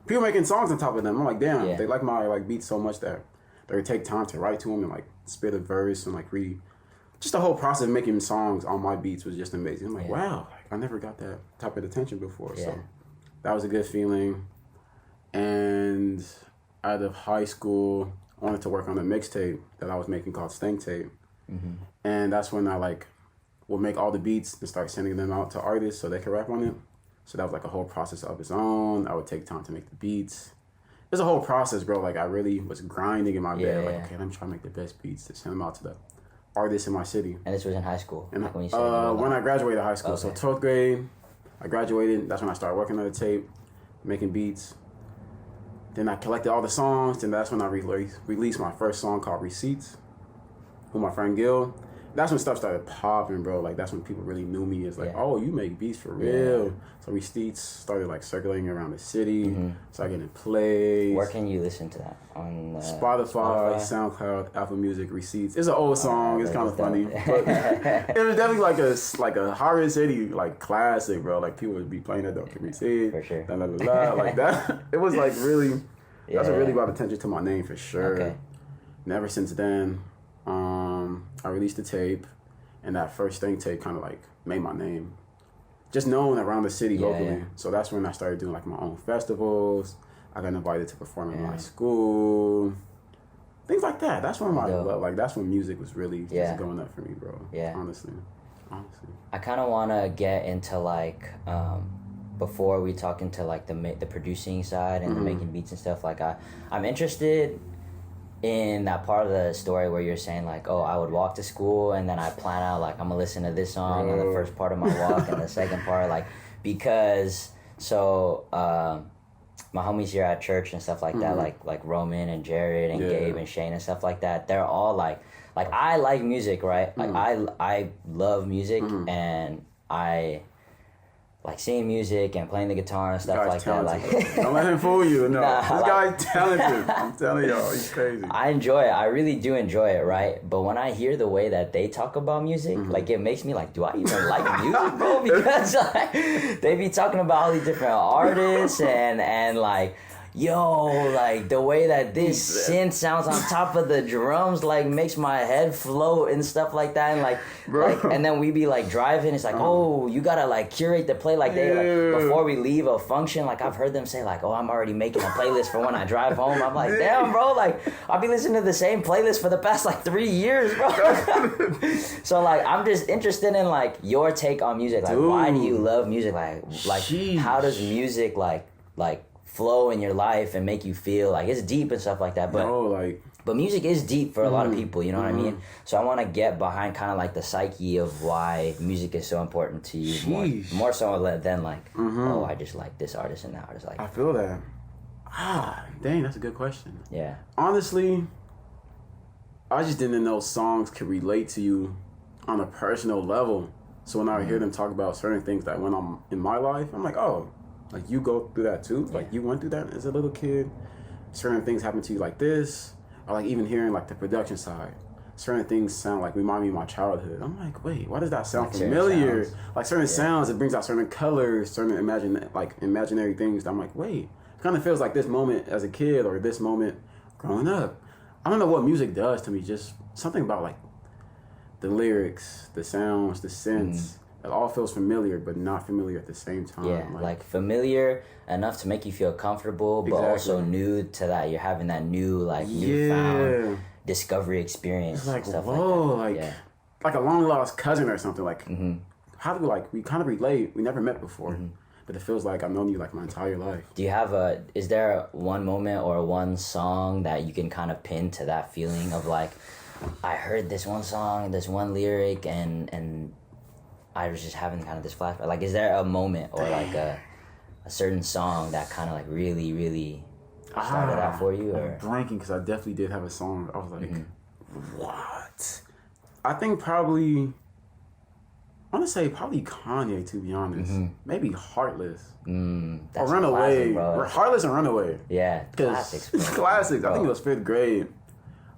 people making songs on top of them. I'm like, damn, they like my like beats so much that they would take time to write to them and like spit a verse and like read. Just the whole process of making songs on my beats was just amazing. I'm like, wow, like, I never got that type of attention before. So that was a good feeling. And out of high school, I wanted to work on a mixtape that I was making called Stank Tape. And that's when I like would make all the beats and start sending them out to artists so they could rap on it. So that was like a whole process of its own. I would take time to make the beats. It was a whole process, bro. Like I really was grinding in my bed. Like, okay, let me try to make the best beats to send them out to the artists in my city. And this was in high school? And like when I graduated high school. So 12th grade, I graduated. That's when I started working on the tape, making beats. Then I collected all the songs, and that's when I released my first song called Receipts with my friend Gil. that's when stuff started popping, bro. Like, that's when people really knew me as like, oh, you make beats for real. Yeah. So receipts started like circulating around the city. Started getting plays. Where can you listen to that? On Spotify, SoundCloud, Apple Music, receipts. It's an old song. It's kind of funny, but it was definitely like a Horror City like classic, bro. Like people would be playing that. Don't get me sick. For sure. Like that. It was like really. That's what really brought attention to my name for sure. Okay. And ever since then, I released a tape, and that first thing tape kind of like made my name, just known around the city locally. Yeah. So that's when I started doing like my own festivals. I got invited to perform in my school, things like that. That's when that's when music was really just going up for me, bro. Yeah, honestly. I kind of want to get into like before we talk into like the producing side and the making beats and stuff. Like I'm interested in that part of the story where you're saying like, oh, I would walk to school and then I plan out like I'm gonna listen to this song on the first part of my walk and the second part, like, because my homies here at church and stuff like that, like Roman and Jared and Gabe and Shane and stuff like that, they're all like I like music, right? Like I love music and I like singing music and playing the guitar and stuff like talented. That. Like, don't let him fool you. No, this guy's talented. I'm telling y'all, he's crazy. I enjoy it. I really do enjoy it, right? But when I hear the way that they talk about music, like it makes me like, do I even like music, bro? Because like they be talking about all these different artists and like, yo, like the way that this synth sounds on top of the drums like makes my head float and stuff like that, and like and then we be like driving, it's like, oh, you gotta like curate the play, like they like before we leave a function, like I've heard them say like, oh, I'm already making a playlist for when I drive home. I'm like, damn, bro, like I'll be listening to the same playlist for the past like 3 years, bro. So like I'm just interested in like your take on music, like why do you love music, like Sheesh. How does music like flow in your life and make you feel like it's deep and stuff like that, but music is deep for a lot of people, you know what I mean? So I want to get behind kind of like the psyche of why music is so important to you, more so than like, oh, I just like this artist and that artist. Like, I feel that. Dang, that's a good question. Yeah. Honestly, I just didn't know songs could relate to you on a personal level. So when I hear them talk about certain things that went on in my life, I'm like, oh, like you go through that too? Like you went through that as a little kid? Certain things happen to you like this? Or like even hearing like the production side. Certain things remind me of my childhood. I'm like, wait, why does that sound familiar? Like certain sounds, it brings out certain colors, certain imaginary things. That I'm like, wait, it kind of feels like this moment as a kid or this moment growing up. I don't know what music does to me, just something about like the lyrics, the sounds, the synths. It all feels familiar, but not familiar at the same time. Yeah, like familiar enough to make you feel comfortable, but also new to that. You're having that new, newfound discovery experience. It's like, stuff whoa, like that. Like a long lost cousin or something. Like, how do we kind of relate? We never met before, but it feels like I've known you like my entire life. Do you have is there one moment or one song that you can kind of pin to that feeling of like, I heard this one song, this one lyric, and I was just having kind of this flashback. Like, is there a moment or like a certain song that kind of like really, really started out for you? Or? I'm blanking because I definitely did have a song. I was like, what? I think I want to say probably Kanye, to be honest. Maybe Heartless. Or Runaway. Classic, Heartless and Runaway. Yeah, classics. It's classics. I think it was 5th grade.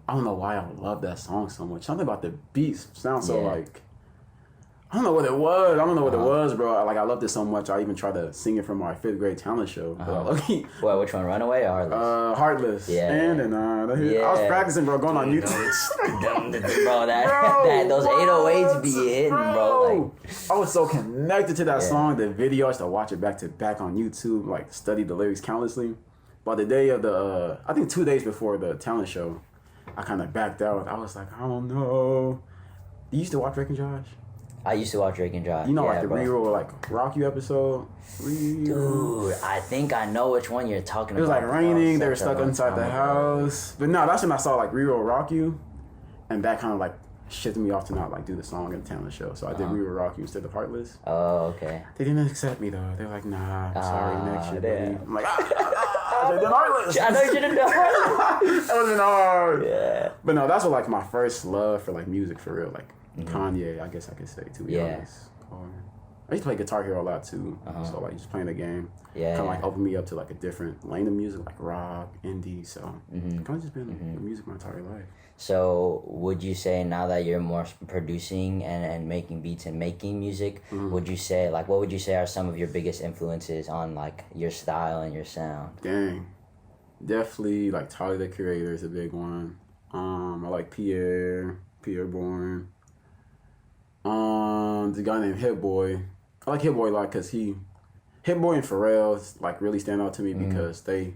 I don't know why I love that song so much. Something about the beats sound so like... I don't know what it was. Bro. Like, I loved it so much. I even tried to sing it from our 5th grade talent show. Well, which one? Runaway or Heartless? Heartless. Yeah. I was practicing, bro, going on YouTube. Those 808s be hitting, bro. Like, I was so connected to that song. The video, I used to watch it back to back on YouTube, like, study the lyrics countlessly. But the day of I think 2 days before the talent show, I kind of backed out. I was like, I don't know. You used to watch Drake and Josh? I used to watch Drake and Josh. You know, like the reroll, like Rock You episode. Dude, I think I know which one you're talking about. It was like raining. They were stuck inside the house. But no, that's when I saw like reroll Rock You, and that kind of like shifted me off to not like do the song and the talent show. So I did reroll Rock You instead of Heartless. Oh, okay. They didn't accept me though. They were like, nah, I'm sorry, next year, buddy. I'm like, I did Heartless. I know you didn't know Heartless. wasn't hard. Yeah. But no, that's what like my first love for like music for real. Like Kanye, I guess I could say to be honest. I used to play Guitar Hero a lot too. So like just playing the game. Yeah. Kind of like opened me up to like a different lane of music, like rock, indie. So kind of just been music my entire life. So would you say now that you're more producing and making beats and making music, would you say like what would you say are some of your biggest influences on like your style and your sound? Dang. Definitely like Tyler the Creator is a big one. I like Pierre Bourne. The guy named Hit Boy. I like Hit Boy a lot because Hit Boy and Pharrell like really stand out to me because they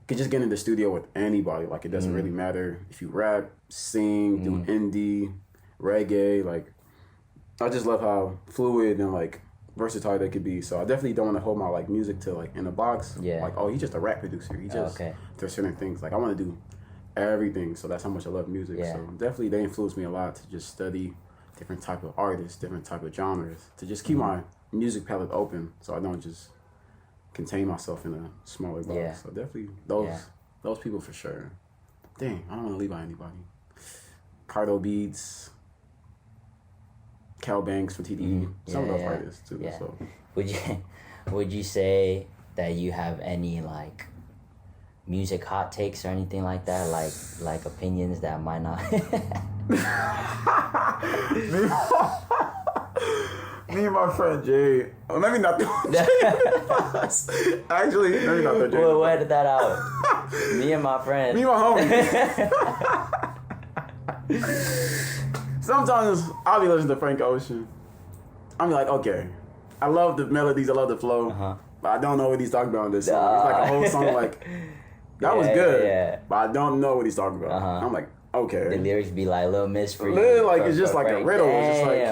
could just get in the studio with anybody. Like it doesn't really matter if you rap, sing, do indie, reggae. Like I just love how fluid and like versatile they could be. So I definitely don't want to hold my like music to like in a box. Yeah. Like he's just a rap producer. He just there's certain things like I want to do everything. So that's how much I love music. Yeah. So definitely they influence me a lot to just study different type of artists, different type of genres, to just keep my music palette open so I don't just contain myself in a smaller box. Yeah. So definitely those people for sure. Dang, I don't want to leave out anybody. Cardo Beats, Cal Banks from TDE, some of those artists too. Yeah. So Would you say that you have any like music hot takes or anything like that, like opinions that might not? Me and my friend Jay. Oh, let me not throw Jay. Actually, let me not throw Jay. Well, edit that out. Me and my friend. Me and my homie. Sometimes I'll be listening to Frank Ocean. I'll be like, okay, I love the melodies, I love the flow, but I don't know what he's talking about in this song. It's like a whole song like, that was good, but I don't know what he's talking about. I'm like, okay. The lyrics be like Little Miss for you. Like it's just like a riddle. Damn. It's just like,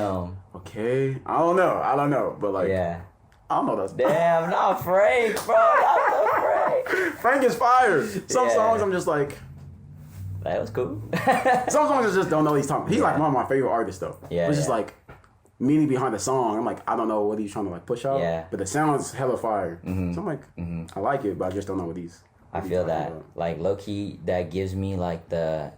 okay, I don't know, but like, I don't know. That's damn, not Frank, bro, not the Frank. Frank is fire. Some songs I'm just like, that was cool. some songs I just don't know what he's talking. He's like one of my favorite artists though. Yeah, it's just like meaning behind the song. I'm like, I don't know what he's trying to like push out. Yeah. But the sound's hella fire. So I'm like, I like it, but I just don't know what he's. I feel that like low key that gives me like the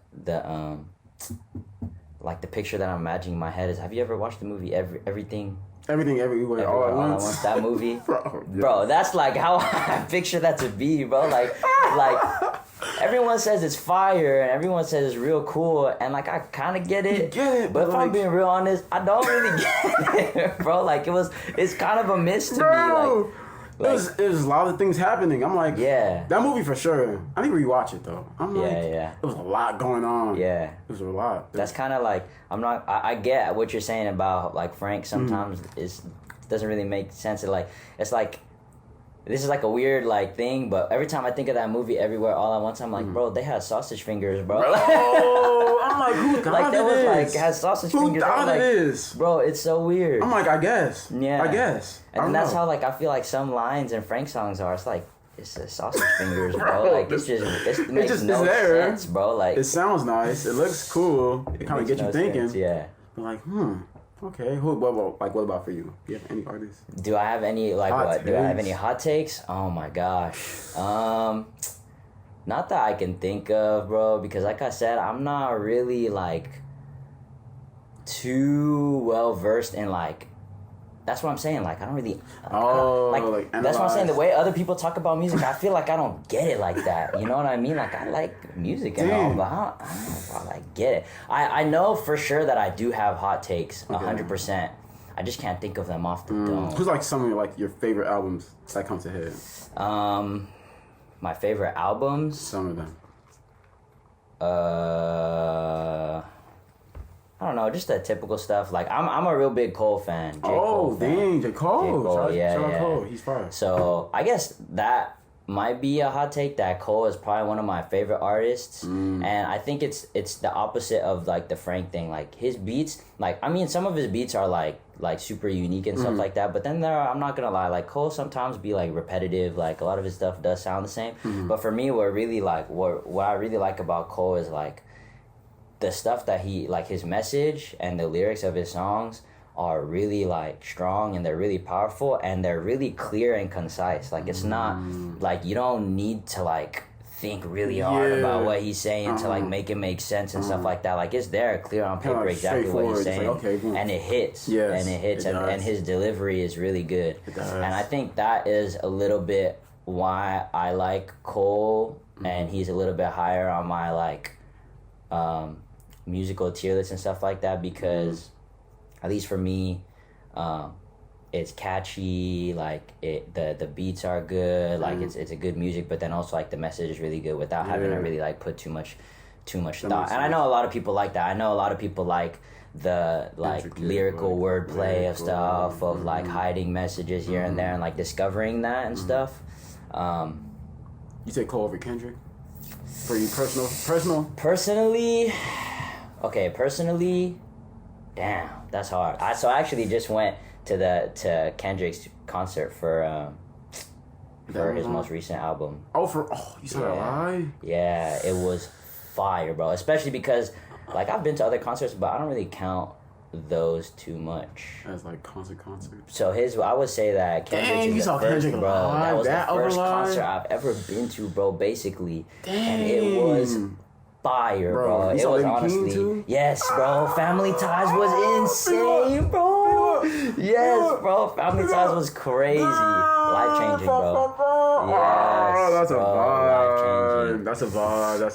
like the picture that I'm imagining in my head is, have you ever watched the movie Everything Everywhere all at once? That movie, Bro, bro, that's like how I picture that to be, bro. Like everyone says it's fire and everyone says it's real cool, and like I kind of get it. But if I'm being real honest, I don't really get it, bro. Like it's kind of a miss to me. Like, it was a lot of things happening. I'm like, that movie for sure. I need to rewatch it though. I'm like, it was a lot going on. Yeah, it was a lot. That's kind of like I get what you're saying about like Frank. Sometimes doesn't really make sense. It's like this is like a weird like thing, but every time I think of that movie Everywhere All at Once, I'm like, bro, they had sausage fingers, bro. I'm like, who thought like, it is? Like had sausage fingers. Who thought it is? Bro, it's so weird. I'm like, I guess. Yeah. I guess. And then that's how like I feel like some lines in Frank songs are. It's like it's the sausage fingers, bro. Like it makes no sense, bro. Like it sounds nice. It looks cool. It kind of gets you thinking. Sense, yeah. But like, okay. What about for you? Do you have any artists? Do I have any like hot what? Takes? Do I have any hot takes? Oh my gosh. Not that I can think of, bro, because like I said, I'm not really like too well versed in like. That's what I'm saying. Like I don't really. That's what I'm saying. The way other people talk about music, I feel like I don't get it like that. You know what I mean? Like I like music and all, but I don't know if I like get it. I know for sure that I do have hot takes, 100%. I just can't think of them off the dome. Who's like some of like your favorite albums that come to head? My favorite albums. Some of them. I don't know, just the typical stuff. Like I'm a real big Cole fan. J.Cole dang, J.Cole. Shout out Cole. He's fire. So I guess that might be a hot take, that Cole is probably one of my favorite artists. And I think it's the opposite of like the Frank thing. Like his beats, like I mean some of his beats are like super unique and stuff like that, but then I'm not gonna lie, like Cole sometimes be like repetitive. Like a lot of his stuff does sound the same. But for me, what I really like about Cole is like the stuff that he, like his message and the lyrics of his songs are really like strong, and they're really powerful, and they're really clear and concise. Like it's not like you don't need to like think really hard about what he's saying to like make it make sense and stuff like that. Like it's there, clear on paper, like exactly what he's saying, like, okay, and it hits. Yes, and it hits, and his delivery is really good. It does. And I think that is a little bit why I like Cole, and he's a little bit higher on my like musical tier list and stuff like that, because at least for me, it's catchy, like the beats are good, like it's a good music, but then also like the message is really good without having to really like put too much thought. And I know a lot of people like that. I know a lot of people like the like intricate, lyrical like, wordplay of stuff, of like hiding messages here and there, and like discovering that and stuff. You take Cole over Kendrick? For you personal? Personally, damn, that's hard. I actually just went to Kendrick's concert for his most recent album. You saw that live? Yeah, it was fire, bro. Especially because like I've been to other concerts, but I don't really count those too much As like concert. So I would say that Kendrick you is saw the first, Kendrick bro. live? That was That the first over live? concert I've ever been to, bro. Basically, Dang. and it was fire, bro. You It saw was Baby King honestly, too? yes, bro. Family Ties was insane, bro. Yes, bro. Family Ties was crazy, life changing, bro. Yes, That's a bro, vibe. life-changing. That's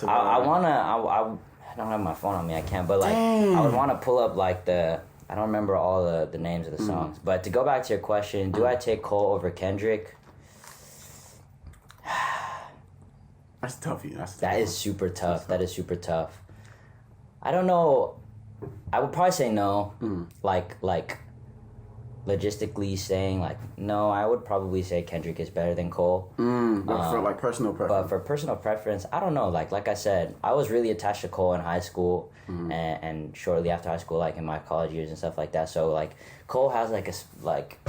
a vibe. I don't have my phone on me. I can't. But like, I would want to pull up like I don't remember all the names of the songs. But to go back to your question, do I take Cole over Kendrick? That's toughy. That is super tough. That is super tough. I don't know. I would probably say no. Like logistically saying like no, I would probably say Kendrick is better than Cole. But for like personal preference. But for personal preference, I don't know. Like I said, I was really attached to Cole in high school, and shortly after high school, like in my college years and stuff like that. So like Cole has like a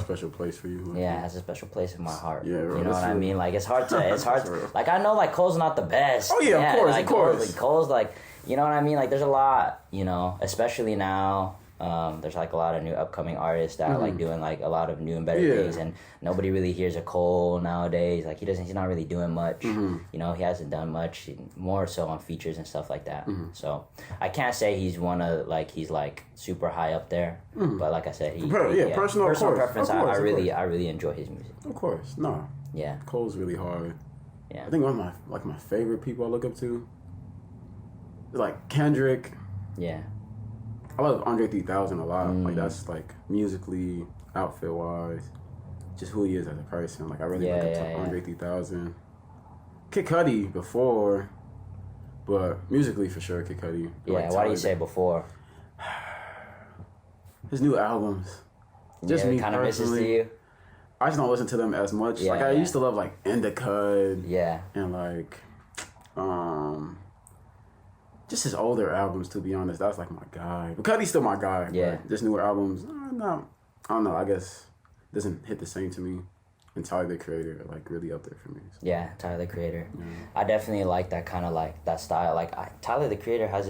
special place for you. yeah, it has a special place in my heart. Yeah, bro, you know what I mean. Like it's hard to real. like I know like Cole's not the best. Oh yeah, of course. Cole's like, you know what I mean. Like there's a lot, you know, especially now. There's like a lot of new upcoming artists that are like doing like a lot of new and better things, and nobody really hears a Cole nowadays. Like he's not really doing much. You know, he hasn't done much, more so on features and stuff like that. So I can't say he's he's like super high up there, but like I said, personal preference. Of course, I really enjoy his music. Of course, no. Yeah, Cole's really hard. yeah. I think one of my favorite people I look up to is like Kendrick. Yeah. I love Andre 3000 a lot. Like that's like musically, outfit wise, just who he is as a person. Like I really look up to Andre 3000. Kid Cudi before, but musically for sure Kid Cudi. Yeah, like, why do you say before? His new albums. Just me kind of misses to personally. you. I just don't listen to them as much. Yeah, like I used to love like Indica Yeah. and like just his older albums, to be honest. That's like my guy. But Cudi's still my guy. Yeah. But just newer albums, no, I don't know. I guess it doesn't hit the same to me. And Tyler the Creator are like really up there for me. So. Yeah, Tyler the Creator. I definitely like that kind of like that style. Like Tyler the Creator has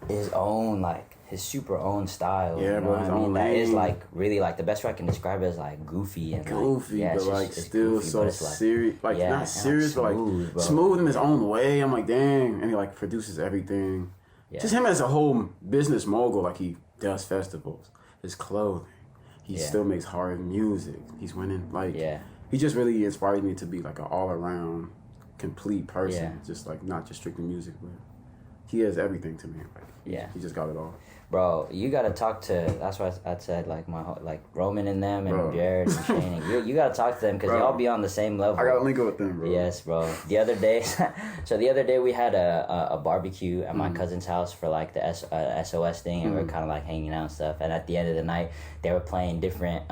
his own like his super own style. Yeah, you know bro. what His I mean? own That is lane. like really like the best way I can describe it is like goofy and Goofy, like, but like still goofy, so but it's, like, serious. Like yeah, not and, serious, like, but smooth, like bro. smooth in his own way. I'm like, dang. And he like produces everything. Yeah. Just him as a whole business mogul. Like he does festivals, his clothing. He still makes hard music. He's winning. Like he just really inspired me to be like an all around complete person. Yeah. Just like not just strictly music, but he has everything to me. Like he just got it all. Bro, you gotta talk to. That's why I said like Roman and them and Jared and Shane. And you gotta talk to them because y'all be on the same level. I gotta link up with them, bro. Yes, bro. The other day, we had a barbecue at my cousin's house for like the SOS thing, and we were kind of like hanging out and stuff. And at the end of the night, they were playing different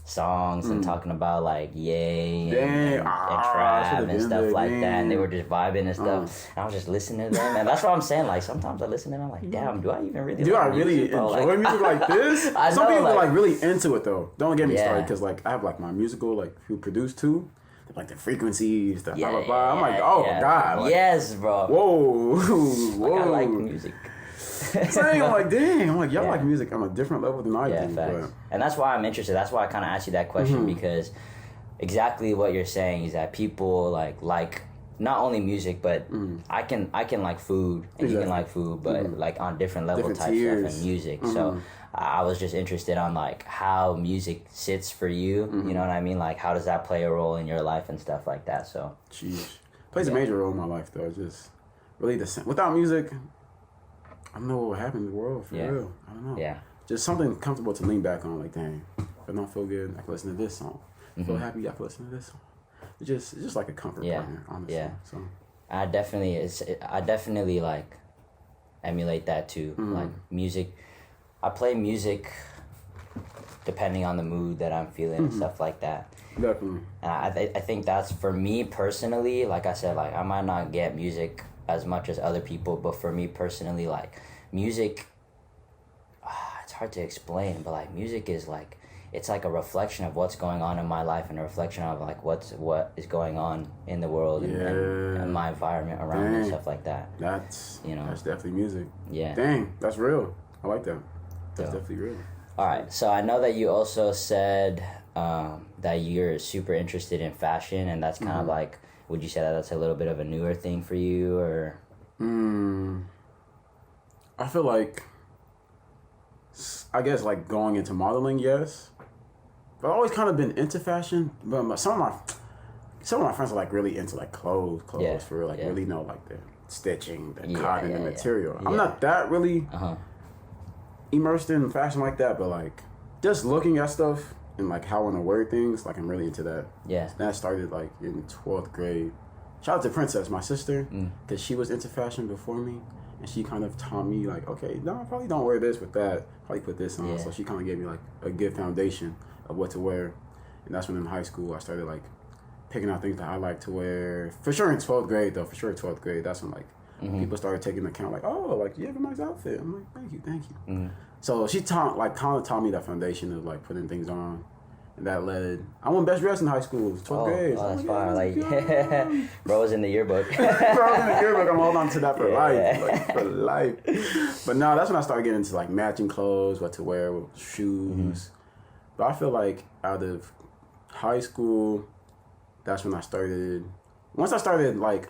songs and talking about like Ye and Trap and stuff like that. And they were just vibing and stuff. And I was just listening to them, and that's what I'm saying. Like sometimes I listen to them, I'm like, damn, do I even really? Do I really music, bro? enjoy music like this? I Some know, people like- are like really into it though. Don't get me Yeah. started because like I have like my musical like who produced too, like the frequencies, the Yeah, blah blah blah. I'm like, yeah, oh yeah. god, like, Yes, bro. whoa, whoa. Like, I like music. Saying, I'm like, dang, I'm like, y'all like music on a different level than I Yeah, do. facts. But And that's why I'm interested. That's why I kind of asked you that question because exactly what you're saying is that people like not only music, but I can like food and you can like food, but like on different level Different type tiers. stuff and music. So I was just interested on like how music sits for you. You know what I mean? Like how does that play a role in your life and stuff like that? So plays a major role in my life though. Just really without music, I don't know what would happen in the world for real. I don't know. Yeah. Just something comfortable to lean back on. Like, dang, if I don't feel good, I can listen to this song. If I feel happy, I can listen to this song. It's just like a comfort partner, honestly. Yeah. So I definitely like emulate that too. Like music, I play music depending on the mood that I'm feeling and stuff like that. definitely. And I think that's for me personally. Like I said, like I might not get music as much as other people, but for me personally, like music, it's hard to explain, but like music is like, it's like a reflection of what's going on in my life and a reflection of like what is going on in the world and my environment around me and stuff like that. That's You know. that's definitely music. Yeah. Dang, that's real. I like that. That's Dope. definitely real. All right. So I know that you also said that you're super interested in fashion, and that's kind of like, would you say that that's a little bit of a newer thing for you, or? I feel like, I guess like going into modeling, yes. But I've always kind of been into fashion. But some of my friends are like really into like clothes for real. Like really know like the stitching, the cotton, the material. I'm not that really immersed in fashion like that, but like just looking at stuff and like how I want to wear things, like I'm really into that. Yeah. That started like in 12th grade. Shout out to Princess, my sister, because she was into fashion before me. And she kind of taught me like, okay, no, probably don't wear this with that. Probably put this on. So she kind of gave me like a good foundation of what to wear. And that's when in high school I started like picking out things that I like to wear. For sure in 12th grade though, that's when like people started taking account like, oh, like you have a nice outfit. I'm like, thank you. So she kind of taught me that foundation of like putting things on. And that led, I won best dress in high school, 12th grade. Oh, that's fire. Like, bro was in the yearbook. Bro, in the yearbook, I'm holding on to that for life. Like, for life. But no, that's when I started getting into like matching clothes, what to wear, shoes. But I feel like out of high school, that's when once I started like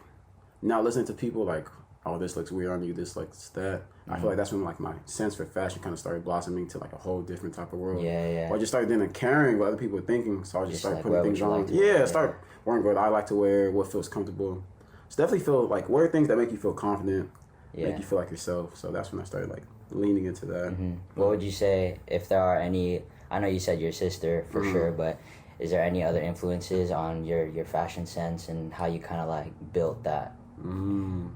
not listening to people like, oh, this looks weird on you, this looks that. I feel like that's when like my sense for fashion kind of started blossoming to like a whole different type of world. Yeah. Or I just started then caring what other people were thinking, so I just started like, putting things on. Like start wearing what I like to wear, what feels comfortable. So definitely feel like wear things that make you feel confident, make you feel like yourself. So that's when I started like leaning into that. What would you say if there are any? I know you said your sister for sure, but is there any other influences on your fashion sense and how you kind of like built that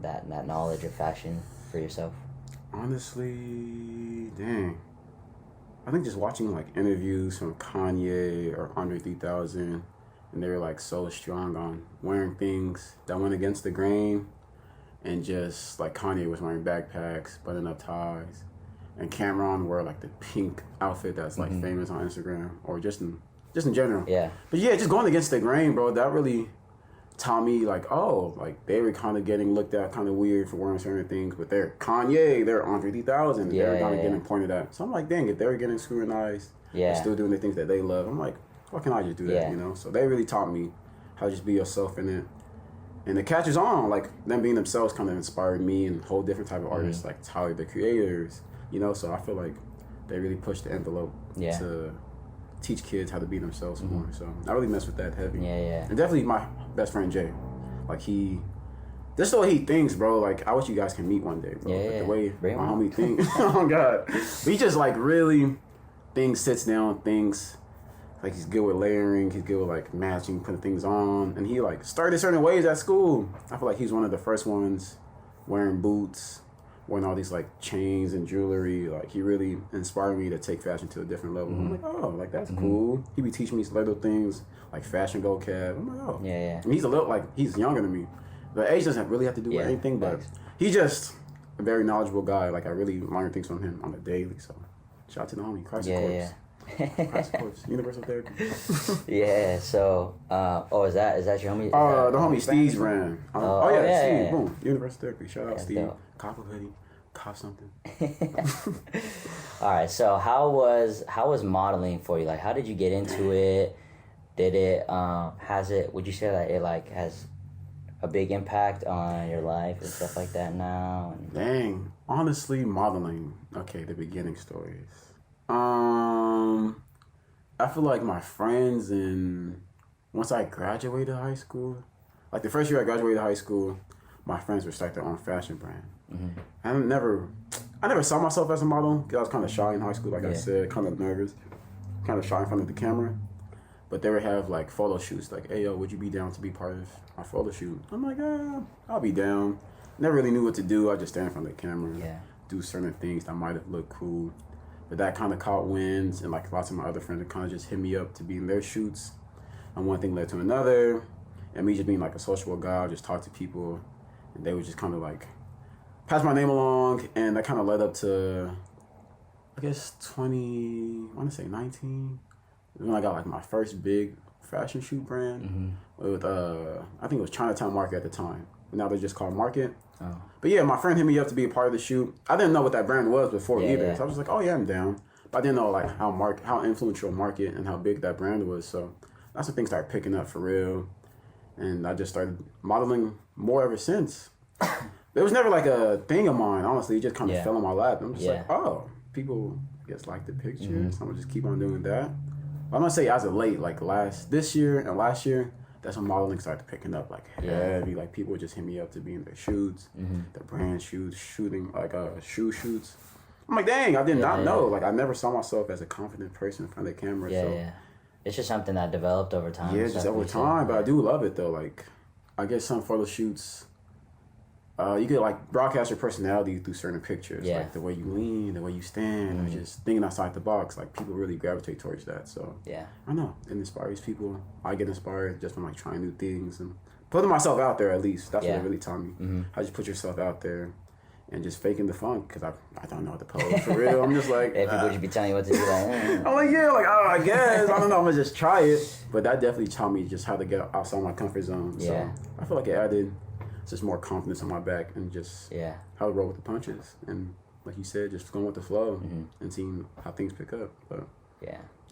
that knowledge of fashion for yourself? Honestly, dang. I think just watching like interviews from Kanye or Andre 3000, and they were like so strong on wearing things that went against the grain, and just like Kanye was wearing backpacks, button up ties, and Cameron wore like the pink outfit that's like famous on Instagram or just in general. Yeah. But yeah, just going against the grain, bro. That really taught me like, oh, like they were kind of getting looked at kind of weird for wearing certain things, but they're Kanye, they're Andre 3000, they're kind of getting pointed at. So I'm like, dang, if they were getting scrutinized, they're still doing the things that they love. I'm like, why can't I just do that, you know? So they really taught me how to just be yourself in it. And the catchers on, like them being themselves kind of inspired me and a whole different type of artists, like Tyler, the Creators, you know? So I feel like they really pushed the envelope to teach kids how to be themselves more. So I really mess with that heavy. And definitely my best friend Jay. Like this is the way he thinks, bro. Like I wish you guys can meet one day, bro. Like, the way my homie thinks. Oh God. But he just like really sits down, thinks. Like he's good with layering, he's good with like matching, putting things on. And he like started certain ways at school. I feel like he's one of the first ones wearing boots, wearing all these like chains and jewelry. Like he really inspired me to take fashion to a different level. I'm like, oh, like that's cool. He be teaching me little things like fashion vocab. I'm like, oh. And he's a little like he's younger than me. The age doesn't really have to do with anything, but he's just a very knowledgeable guy. Like I really learn things from him on a daily. So shout out to the homie, Christ Corpse. Christ Corpse, Universal Therapy. So is that your homie? The homie Steve's brand. Steve, boom, Universal Therapy. Shout out Steve. Dope. Cop a hoodie, cop something. All right, so how was modeling for you? Like, how did you get into it? Did it would you say that it like has a big impact on your life and stuff like that now? And... Dang. Honestly, modeling. Okay, the beginning stories. I feel like my friends once I graduated high school, like the first year I graduated high school, my friends would start their own fashion brand. Mm-hmm. I never saw myself as a model because I was kind of shy in high school, like I said, kind of nervous, kind of shy in front of the camera. But they would have like photo shoots, like, hey, yo, would you be down to be part of my photo shoot? I'm like, I'll be down. Never really knew what to do. I just stand in front of the camera, do certain things that might have looked cool. But that kind of caught winds, and like lots of my other friends would kind of just hit me up to be in their shoots. And one thing led to another. And me just being like a sociable guy, just talk to people. And they would just kind of like pass my name along. And that kind of led up to, I guess, 19, when I got like my first big fashion shoot brand. With, I think it was Chinatown Market at the time. Now they're just called Market. Oh. But yeah, my friend hit me up to be a part of the shoot. I didn't know what that brand was before either. Yeah. So I was just like, oh yeah, I'm down. But I didn't know like how influential Market and how big that brand was. So that's when things started picking up for real. And I just started modeling more ever since. It was never like a thing of mine, honestly. It just kind of fell in my lap. I'm just like, oh, people just like the pictures. So I'm gonna just keep on doing that. But I'm gonna say as of late, like this year and last year, that's when modeling started picking up like heavy. Like people would just hit me up to be in their shoots, their brand shoots, shooting like shoe shoots. I'm like, dang, I did not know. Like I never saw myself as a confident person in front of the camera. It's just something that developed over time. Yeah, just over time. But I do love it though. Like I guess some photo shoots, you could like broadcast your personality through certain pictures. Like the way you lean, the way you stand, or just thinking outside the box. Like people really gravitate towards that. So I know it inspires people. I get inspired just from like trying new things and putting myself out there. At least that's what it really taught me. How just put yourself out there and just faking the funk because I don't know what to pose for real. I'm just like people just be telling you what to do. Like, I'm like I guess I don't know. I'm gonna just try it. But that definitely taught me just how to get outside my comfort zone. So I feel like it added just more confidence on my back and just how to roll with the punches and like you said, just going with the flow and seeing how things pick up. But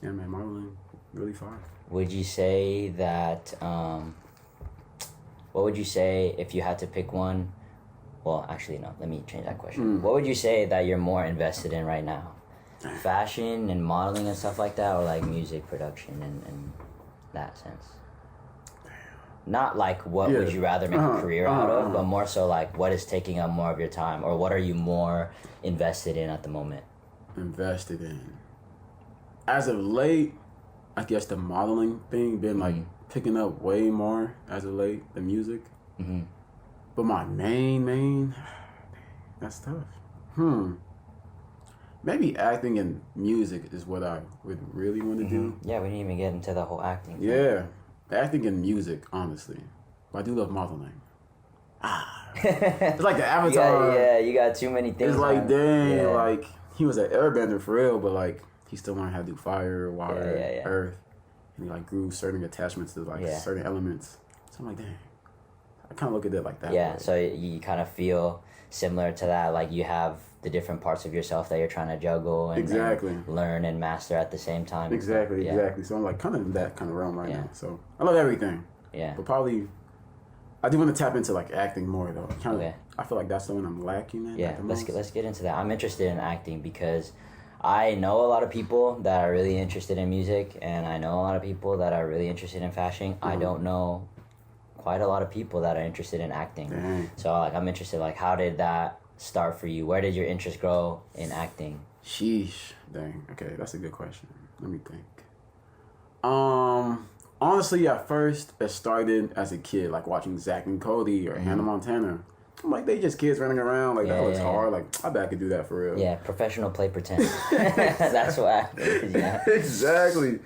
man, modeling really fun. Would you say that? What would you say if you had to pick one? Well, actually, no. Let me change that question. What would you say that you're more invested in right now? Fashion and modeling and stuff like that, or like music production and that sense? Not like what would you rather make a career out of, but more so like what is taking up more of your time, or what are you more invested in at the moment? Invested in. As of late, I guess the modeling thing been like picking up way more as of late, the music. But my main, that's tough. Maybe acting and music is what I would really want to do. Yeah, we didn't even get into the whole acting thing. Yeah, acting and music, honestly. But I do love modeling. It's like the Avatar. You got too many things. It's like, dang, like, he was an airbender for real, but like, he still learned how to do fire, water, earth. And he like grew certain attachments to like certain elements. So I'm like, dang. I kind of look at it like that. Yeah, so you kind of feel similar to that. Like you have the different parts of yourself that you're trying to juggle and learn and master at the same time. Exactly. So I'm like kind of in that kind of realm right now. So I love everything. Yeah. But probably, I do want to tap into like acting more though. I feel like that's the one I'm lacking in. Yeah, let's get into that. I'm interested in acting because I know a lot of people that are really interested in music, and I know a lot of people that are really interested in fashion. I don't know quite a lot of people that are interested in acting. Dang. So like I'm interested, like how did that start for you? Where did your interest grow in acting? Sheesh. Dang. Okay, that's a good question. Let me think. Honestly, at first it started as a kid, like watching Zack and Cody or Hannah Montana. I'm like, they just kids running around, like that looks hard. Like I bet I could do that for real. Yeah, professional play pretend. That's what acting is, Exactly.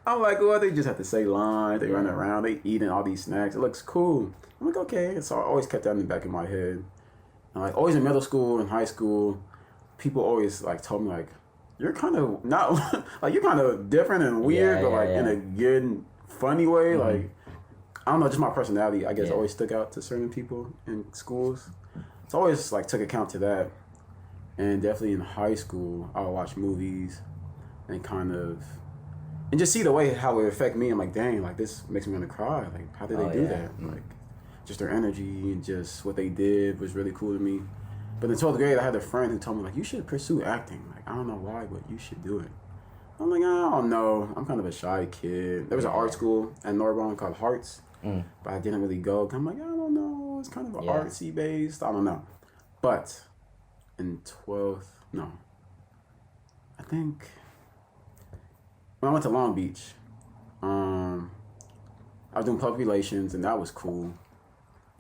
I'm like, well, they just have to say lines. They running around. They eating all these snacks. It looks cool. I'm like, okay. So I always kept that in the back of my head. And like, always in middle school and high school, people always like told me like, you're kind of not like you're kind of different and weird, but like in a good, funny way. Like, I don't know, just my personality. I guess always stuck out to certain people in schools. So I always like took account to that. And definitely in high school, I would watch movies and kind of. And just see the way how it affect me. I'm like, dang, like this makes me want to cry. Like, how did they do that? Like, just their energy and just what they did was really cool to me. But in 12th grade, I had a friend who told me, like, you should pursue acting. Like, I don't know why, but you should do it. I'm like, I don't know. I'm kind of a shy kid. There was an art school at Narbonne called Hearts, but I didn't really go. I'm like, I don't know. It's kind of artsy based. I don't know. But in 12th, no. I think when I went to Long Beach, I was doing public relations, and that was cool.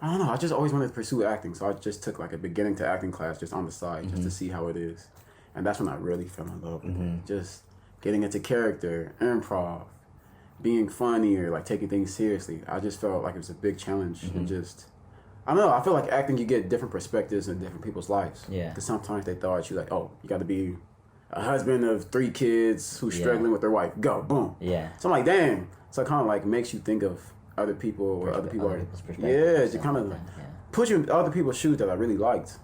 I don't know. I just always wanted to pursue acting, so I just took like a beginning to acting class just on the side, just to see how it is. And that's when I really fell in love with it. Just getting into character, improv, being funny, or like taking things seriously. I just felt like it was a big challenge, and just I don't know. I feel like acting, you get different perspectives in different people's lives. Yeah. Because sometimes they thought you like, oh, you got to be a husband of 3 kids who's struggling with their wife. Go, boom. Yeah. So I'm like, damn. So it kind of like makes you think of other people or other people are. Yeah, you kind of put you in other people's shoes that I really liked,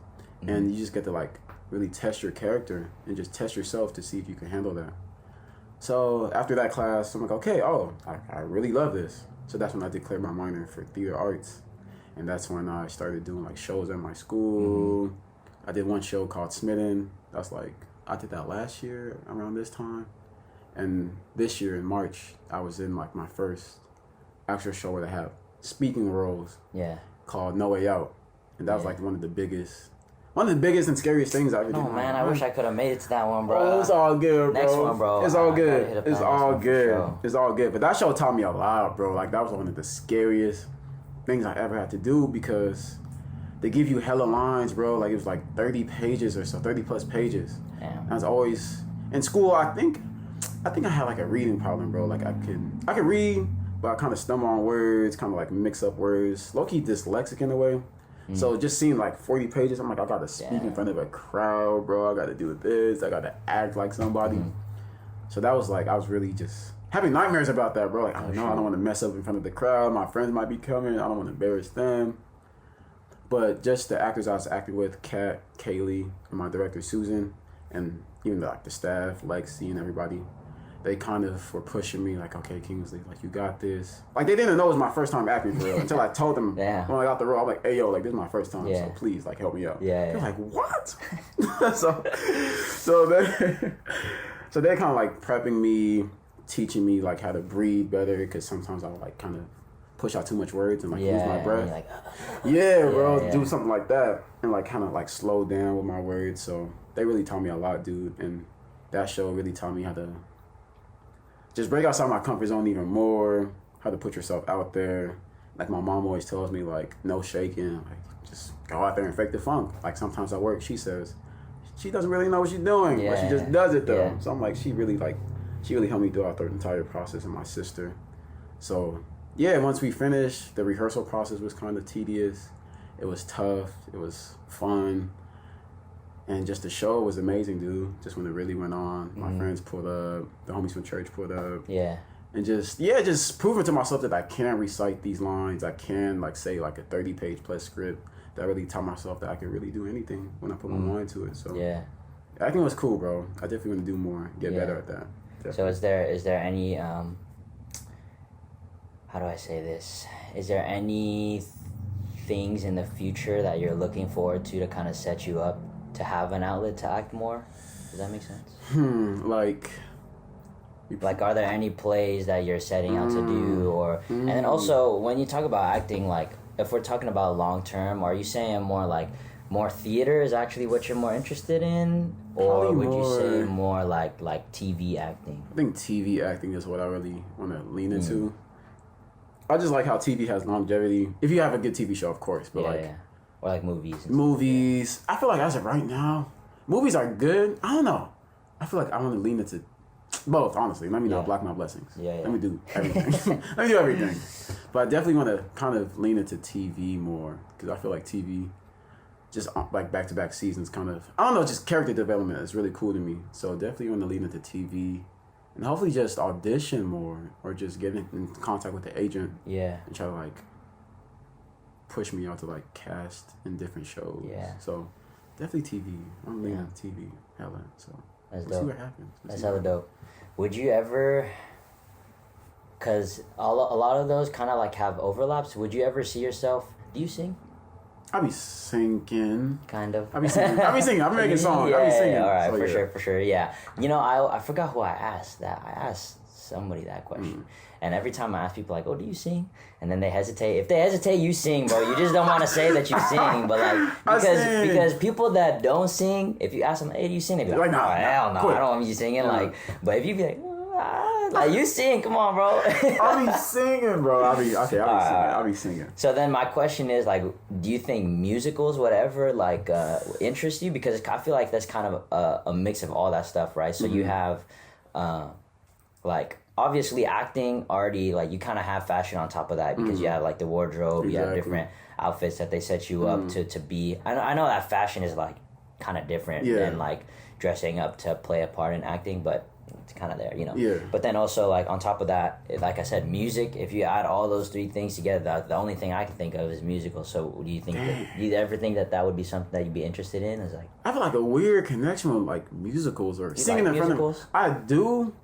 and you just get to like really test your character and just test yourself to see if you can handle that. So after that class, I'm like, okay, I really love this. So that's when I declared my minor for theater arts. And that's when I started doing like shows at my school. I did one show called Smitten. That's like, I did that last year around this time. And this year in March, I was in like my first actual show where they have speaking roles. Yeah. Called No Way Out. And that was like one of the biggest and scariest things I ever did. Oh man, I wish I could have made it to that one, bro. Oh, it's all good, bro. Next one, bro. It's all good. It's all good. It's all good. But that show taught me a lot, bro. Like, that was one of the scariest things I ever had to do, because they give you hella lines, bro. Like, it was like 30 pages or so, 30 plus pages. Damn. I was always in school. I think I had like a reading problem, bro. Like, I could read, but I kind of stumble on words, kind of like mix up words. Low-key dyslexic in a way. So just seeing like 40 pages, I'm like, I gotta speak in front of a crowd, bro. I gotta do this. I gotta act like somebody. So that was like, I was really just having nightmares about that, bro. Like, I don't know, I don't want to mess up in front of the crowd. My friends might be coming. I don't want to embarrass them. But just the actors I was acting with, Kat, Kaylee, and my director, Susan, and even like the staff, Lexi, and everybody, they kind of were pushing me like, okay, Kingsley, like, you got this. Like, they didn't know it was my first time acting for real until I told them when I got the role. I'm like, hey, yo, like, this is my first time, so please, like, help me out. They're like, what? so they're kind of like prepping me, teaching me like how to breathe better, because sometimes I would like kind of push out too much words and like lose my breath. Like, bro, do something like that and like kind of like slow down with my words. So they really taught me a lot, dude. And that show really taught me how to just break outside my comfort zone even more, how to put yourself out there. Like, my mom always tells me, like, no shaking, like, just go out there and fake the funk. Like, sometimes at work, she says, she doesn't really know what she's doing, but she just does it, though. So I'm like, she really helped me throughout the entire process, and my sister. So, yeah, once we finished, the rehearsal process was kind of tedious. It was tough. It was fun. And just the show was amazing, dude. Just when it really went on. My friends pulled up. The homies from church pulled up. Yeah. And just proving to myself that I can recite these lines. I can, like, say, like, a 30-page plus script. That really taught myself that I can really do anything when I put my mind to it. So, acting was cool, bro. I definitely want to do more, get better at that. Definitely. So is there any, how do I say this? Is there any things in the future that you're looking forward to kind of set you up to have an outlet to act more? Does that make sense? Like, are there any plays that you're setting out to do, or and then also when you talk about acting, like, if we're talking about long term, are you saying more theater is actually what you're more interested in, or would you say more like TV acting? I think TV acting is what I really want to lean into. I just like how TV has longevity. If you have a good TV show, of course, but or like movies. Movies. I feel like as of right now, movies are good. I don't know. I feel like I want to lean into both, honestly. Let me not block my blessings. Let me do everything. Let me do everything. But I definitely want to kind of lean into TV more, because I feel like TV, just like back-to-back seasons, kind of, I don't know, just character development is really cool to me. So definitely want to lean into TV. And hopefully just audition more, or just get in contact with the agent. And try to like push me out to like cast in different shows. So definitely TV. I'm leaning on TV. Hella. So that's we'll dope. See what happens. That's hella dope. Would you ever, because a lot of those kind of like have overlaps, would you ever see yourself Do you sing? I be singing. Kind of. I be singing. I'm making songs. Yeah, I be singing. all right, So, for sure. Yeah. You know, I forgot who I asked that. I asked somebody that question. And every time I ask people like, "Oh, do you sing?" And then they hesitate. If they hesitate, you sing, bro. You just don't want to say that you sing, but like because people that don't sing, if you ask them, "Hey, do you sing?" They be like, "No, hell no, I don't want you singing." Like, but if you be like, like you sing, come on, bro. I be singing, bro. I be singing. So then my question is like, do you think musicals, whatever, like interest you? Because I feel like that's kind of a mix of all that stuff, right? So you have, like. Obviously, acting already, like, you kind of have fashion on top of that because you have, like, the wardrobe, you have different outfits that they set you up to be. I know that fashion is, like, kind of different than, like, dressing up to play a part in acting, but it's kind of there, you know? Yeah. But then also, like, on top of that, like I said, music, if you add all those three things together, the only thing I can think of is musical. So do you think, do you ever think that would be something that you'd be interested in? Is like, I have, like, a weird connection with, like, musicals or singing like in front musicals? of... I do...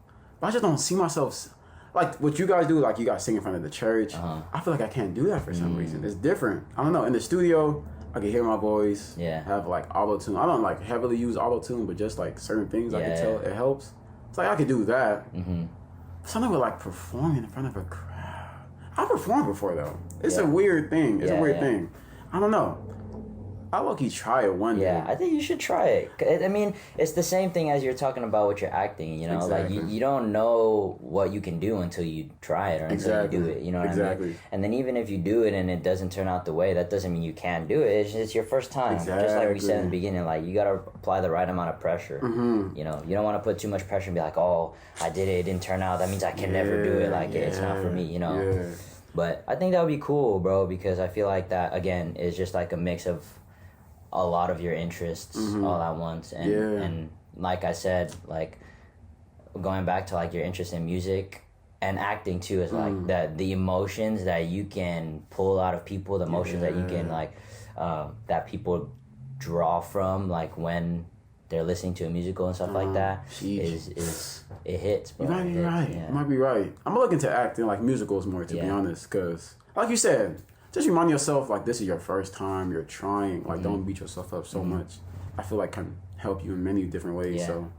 I just don't see myself like what you guys do. Like you guys sing in front of the church. I feel like I can't do that for some reason. It's different. I don't know. In the studio, I can hear my voice. Yeah. Have like auto tune. I don't like heavily use auto tune, but just like certain things I can tell it helps. It's like I could do that. Something with like performing in front of a crowd. I performed before though. It's a weird thing. It's a weird thing. I don't know. I low-key try it one day. Yeah, I think you should try it. I mean, it's the same thing as you're talking about with your acting, you know? Exactly. Like, you don't know what you can do until you try it or until you do it, you know what I mean? And then even if you do it and it doesn't turn out the way, that doesn't mean you can't do it. It's just your first time. Just like we said in the beginning, like, you got to apply the right amount of pressure. You know, you don't want to put too much pressure and be like, oh, I did it didn't turn out. That means I can never do it. Like, it's not for me, you know? Yeah. But I think that would be cool, bro, because I feel like that, again, is just like a mix of a lot of your interests all at once, and like I said, like going back to like your interest in music and acting too is like the emotions that you can pull out of people, the emotions that you can like that people draw from like when they're listening to a musical and stuff like that is it hits, bro. You might be right. You might be right. I'm looking to acting like musicals more, to be honest, because like you said, just remind yourself, like, this is your first time, you're trying. Like, don't beat yourself up so much. I feel like can help you in many different ways. So,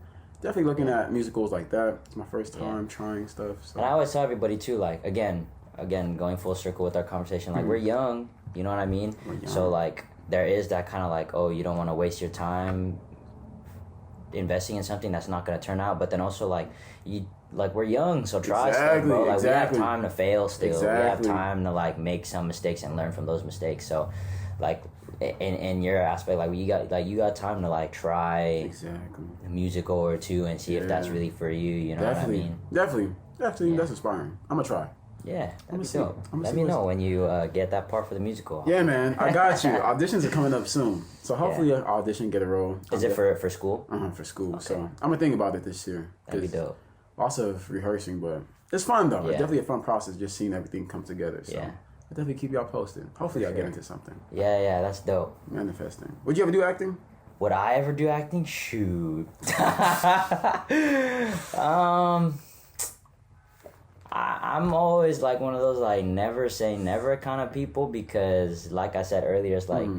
definitely looking at musicals like that. It's my first time trying stuff. So. And I always tell everybody, too, like, again, going full circle with our conversation, like, we're young, you know what I mean? So, like, there is that kind of, like, oh, you don't want to waste your time investing in something that's not going to turn out. But then also, like, we're young, so try stuff, bro. Like, we have time to fail still. We have time to, like, make some mistakes and learn from those mistakes. So, like, in your aspect, like, you got time to, like, try a musical or two and see if that's really for you, you know what I mean? Definitely. That's inspiring. I'm going to try. Yeah, that'd be dope. Let me know when you get that part for the musical. Yeah, man. I got you. Auditions are coming up soon. So hopefully an audition, get a role. Is it for school? For school. Okay. So I'm going to think about it this year. That'd be dope. Lots of rehearsing, but it's fun though. It's definitely a fun process just seeing everything come together. So I'll definitely keep y'all posted. Hopefully I'll get into something. Yeah, that's dope. Manifesting. Would you ever do acting? Would I ever do acting? Shoot. I'm always like one of those like never say never kind of people because like I said earlier, it's like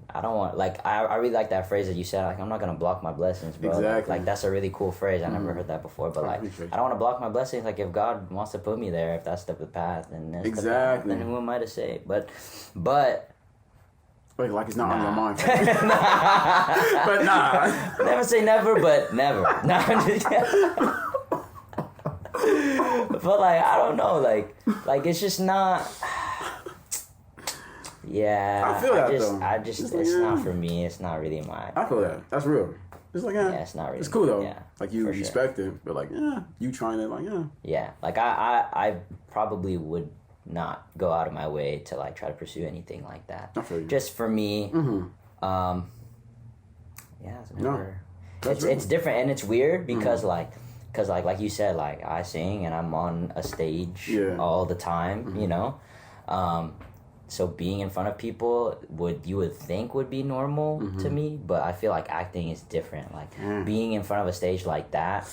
I don't want like I really like that phrase that you said, like I'm not gonna block my blessings, bro. Exactly. Like that's a really cool phrase. I never heard that before, but like I don't want to block my blessings. Like if God wants to put me there, if that's the path, then that's the path, then who am I to say? But wait, like it's not on your mind. But nah. Never say never, but never. Nah, I'm just but like I don't know, like it's just not. Yeah, I feel that though. It's not for me. It's not really my. I feel that. That's real. It's like it's not really. It's cool though. Yeah, like you respect it, but like you trying it, like Yeah, like I probably would not go out of my way to like try to pursue anything like that. I feel you. Just for me, yeah, it's different and it's weird because like you said, like I sing and I'm on a stage all the time, you know. So being in front of people you would think would be normal to me, but I feel like acting is different. Like being in front of a stage like that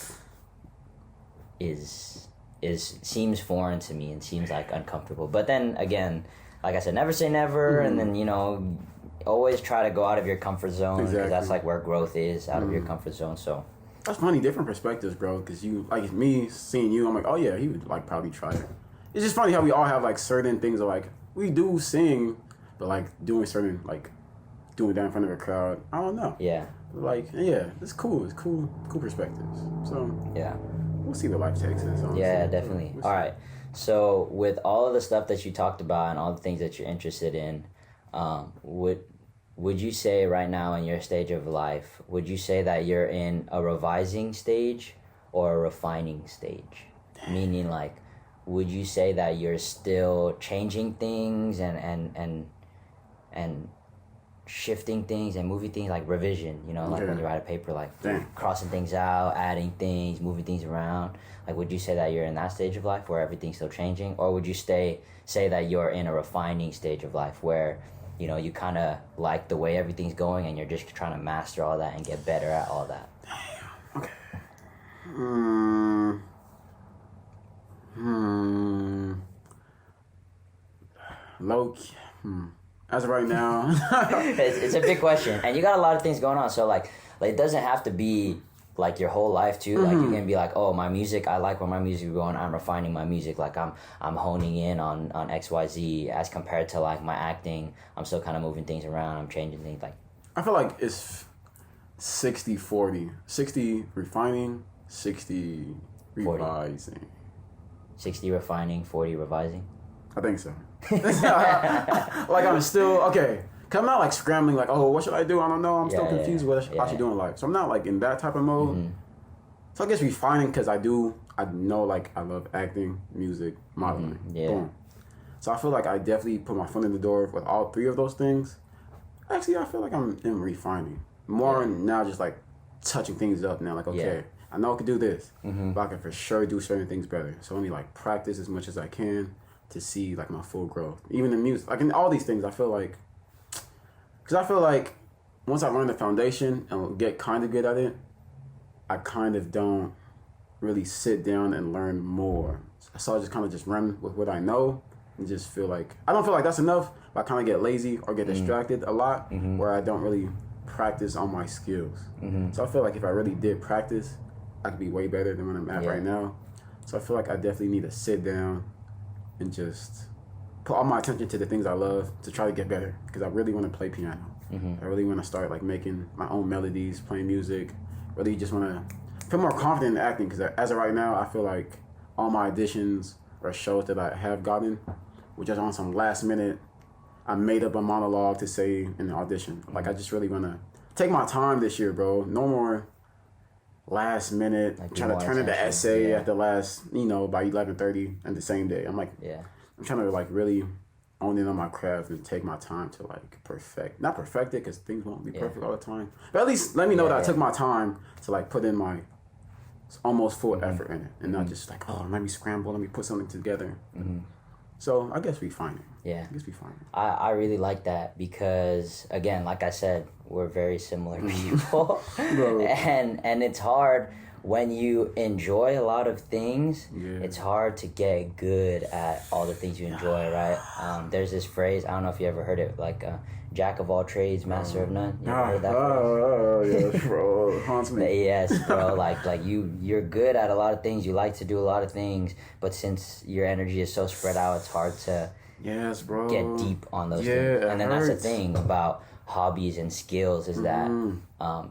seems foreign to me and seems like uncomfortable. But then again, like I said, never say never, and then, you know, always try to go out of your comfort zone, because that's like where growth is, out of your comfort zone. So that's funny, different perspectives, bro, because you, like me seeing you, I'm like, oh yeah, he would like probably try it. It's just funny how we all have like certain things of like, we do sing, but like doing certain, like doing that in front of a crowd, I don't know. Yeah. Like, yeah, it's cool perspectives. So yeah, we'll see what life takes us. Honestly. Yeah, definitely. All right. So with all of the stuff that you talked about and all the things that you're interested in, would you say right now in your stage of life, would you say that you're in a revising stage or a refining stage? Meaning, like, would you say that you're still changing things and shifting things and moving things, like revision, you know, like when you write a paper, like crossing things out, adding things, moving things around? Like, would you say that you're in that stage of life where everything's still changing, or would you say that you're in a refining stage of life where, you know, you kind of like the way everything's going and you're just trying to master all that and get better at all that? Okay. Low-key. As of right now. it's a big question. And you got a lot of things going on. So, like it doesn't have to be, like, your whole life, too. Like, you can be like, oh, my music, I like where my music is going. I'm refining my music. Like, I'm honing in on X, Y, Z, as compared to, like, my acting. I'm still kind of moving things around. I'm changing things. Like, I feel like it's 60-40. 60 refining, 60 revising. 60 refining, 40 revising? I think so. Like, I'm still, okay, cause I'm not like scrambling like, oh, what should I do? I don't know. I'm still confused what I should do in life. So I'm not like in that type of mode. So I guess refining, because I know, like, I love acting, music, modeling. Boom. So I feel like I definitely put my foot in the door with all three of those things. Actually, I feel like I'm in refining. More now, just like touching things up now. Like, okay, I know I can do this, but I can for sure do certain things better. So let me like practice as much as I can to see like my full growth. Even in music, like in all these things, I feel like, once I learn the foundation and get kind of good at it, I kind of don't really sit down and learn more. So I just kind of just run with what I know and just feel like, I don't feel like that's enough, but I kind of get lazy or get distracted a lot where I don't really practice on my skills. So I feel like if I really did practice, I could be way better than what I'm at right now. So I feel like I definitely need to sit down and just put all my attention to the things I love to try to get better, because I really want to play piano. I really want to start like making my own melodies, playing music. Really just want to feel more confident in acting, because as of right now, I feel like all my auditions or shows that I have gotten, which is on some last minute, I made up a monologue to say in the audition. Like, I just really want to take my time this year, bro. No more last minute, like, trying to turn in the essay at the last, by 11:30 and the same day. I'm like, I'm trying to like really own in on my craft and take my time to like not perfect it, because things won't be perfect all the time, but at least let me know that I took my time to like put in my almost full effort in it, and not just like, oh, let me scramble, let me put something together. So I guess refining. I guess refining. I really like that, because again, like I said, we're very similar people. and it's hard when you enjoy a lot of things. It's hard to get good at all the things you enjoy, right? There's this phrase, I don't know if you ever heard it, like jack of all trades, master of none. You ever heard that phrase? Yes, bro. It haunts me. Yes, bro. Like you're good at a lot of things. You like to do a lot of things, but since your energy is so spread out, it's hard to get deep on those things. And then that's the thing about hobbies and skills, is that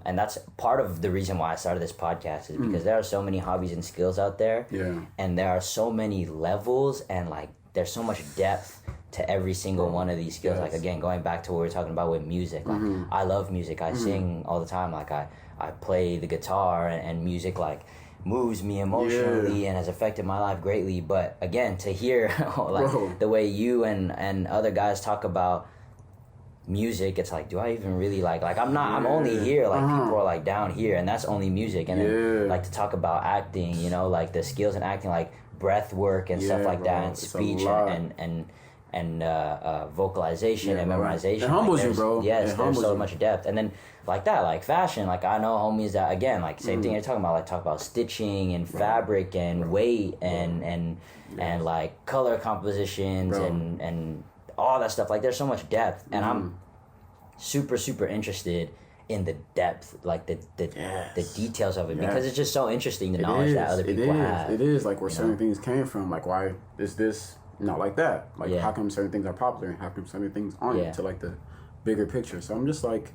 and that's part of the reason why I started this podcast, is because there are so many hobbies and skills out there, and there are so many levels, and like there's so much depth to every single one of these skills. Like, again, going back to what we were talking about with music, like I love music. I sing all the time. Like I play the guitar, and music like moves me emotionally and has affected my life greatly. But again, to hear like the way you and other guys talk about music, it's like, do I even really like I'm only here, like people are like down here, and that's only music. And then like to talk about acting, like the skills in acting, like breath work and stuff like that, and speech and vocalization and memorization. It humbles you, bro. Yes, there's so much depth. And then like that, like fashion, like I know homies that, again, like same thing you're talking about, like talk about stitching and fabric and weight and like color compositions and all that stuff. Like there's so much depth, and I'm super super interested in the depth, like the details of it, because it's just so interesting, the knowledge that other people have. It is like where certain things came from. Like why is this not like that? Like how come certain things are popular and how come certain things aren't, to like the bigger picture. So I'm just like,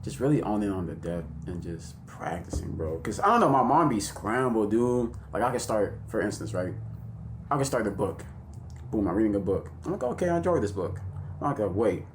just really owning on the depth and just practicing, bro. Because I don't know, my mom be scrambled, dude. Like I can start, for instance, right? I can start a book. Boom, I'm reading a book. I'm like, okay, I enjoy this book. I'm like, wait.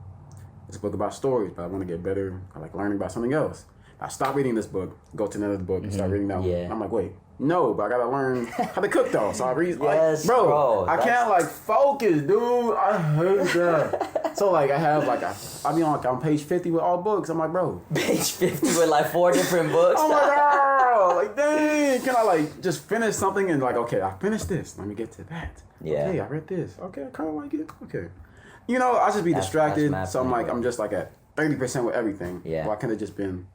It's a book about stories, but I want to get better. I like learning about something else. I stop reading this book, go to another book, and start reading that one. I'm like, wait, no, but I gotta learn how to cook though. So I read, like, bro, I can't like focus, dude. I hate that. So like, I have like, I be on page 50 with all books. I'm like, bro, page 50 with like 4 different books. I'm like, oh, like, dang, can I like just finish something and like, okay, I finished this. Let me get to that. Yeah. Okay, I read this. Okay, I kind of like it. Okay. You know, I just be distracted, so I'm like, I'm just like at 30% with everything. Yeah. Well, I could have just been,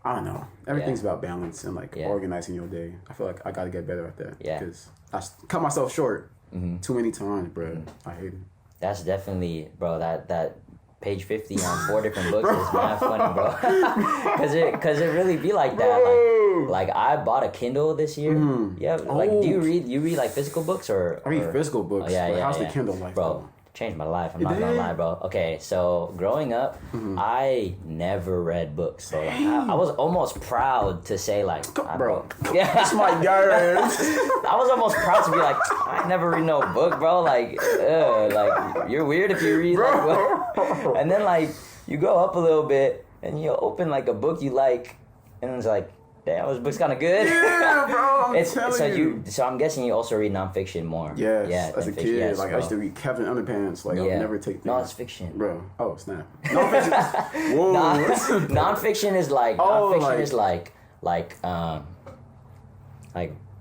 I don't know. Everything's about balance and like organizing your day. I feel like I got to get better at that. Yeah. Because I cut myself short too many times, bro. I hate it. That's definitely, bro, that page 50 on 4 different books is mad funny, bro. Cause it really be like that. Like I bought a Kindle this year. Yeah. Like, do you read like physical books or? I read physical books. Oh, yeah. How's the Kindle like, bro? Changed my life. I'm not gonna lie, bro. Okay, so growing up, I never read books. So like, I was almost proud to say like, bro, that's my guy. I was almost proud to be like, I never read no book, bro. Like you're weird if you read like book. And then like you grow up a little bit and you open like a book you like, and it's like, damn, this book's kind of good. Yeah, bro, I'm telling you. So I'm guessing you also read nonfiction more. Yes, yeah, as a kid. Yes, like, bro. I used to read Kevin Underpants. Like, I'll never take things. No, it's fiction. Bro, oh, snap. Nonfiction. Whoa. Nonfiction is like, nonfiction is like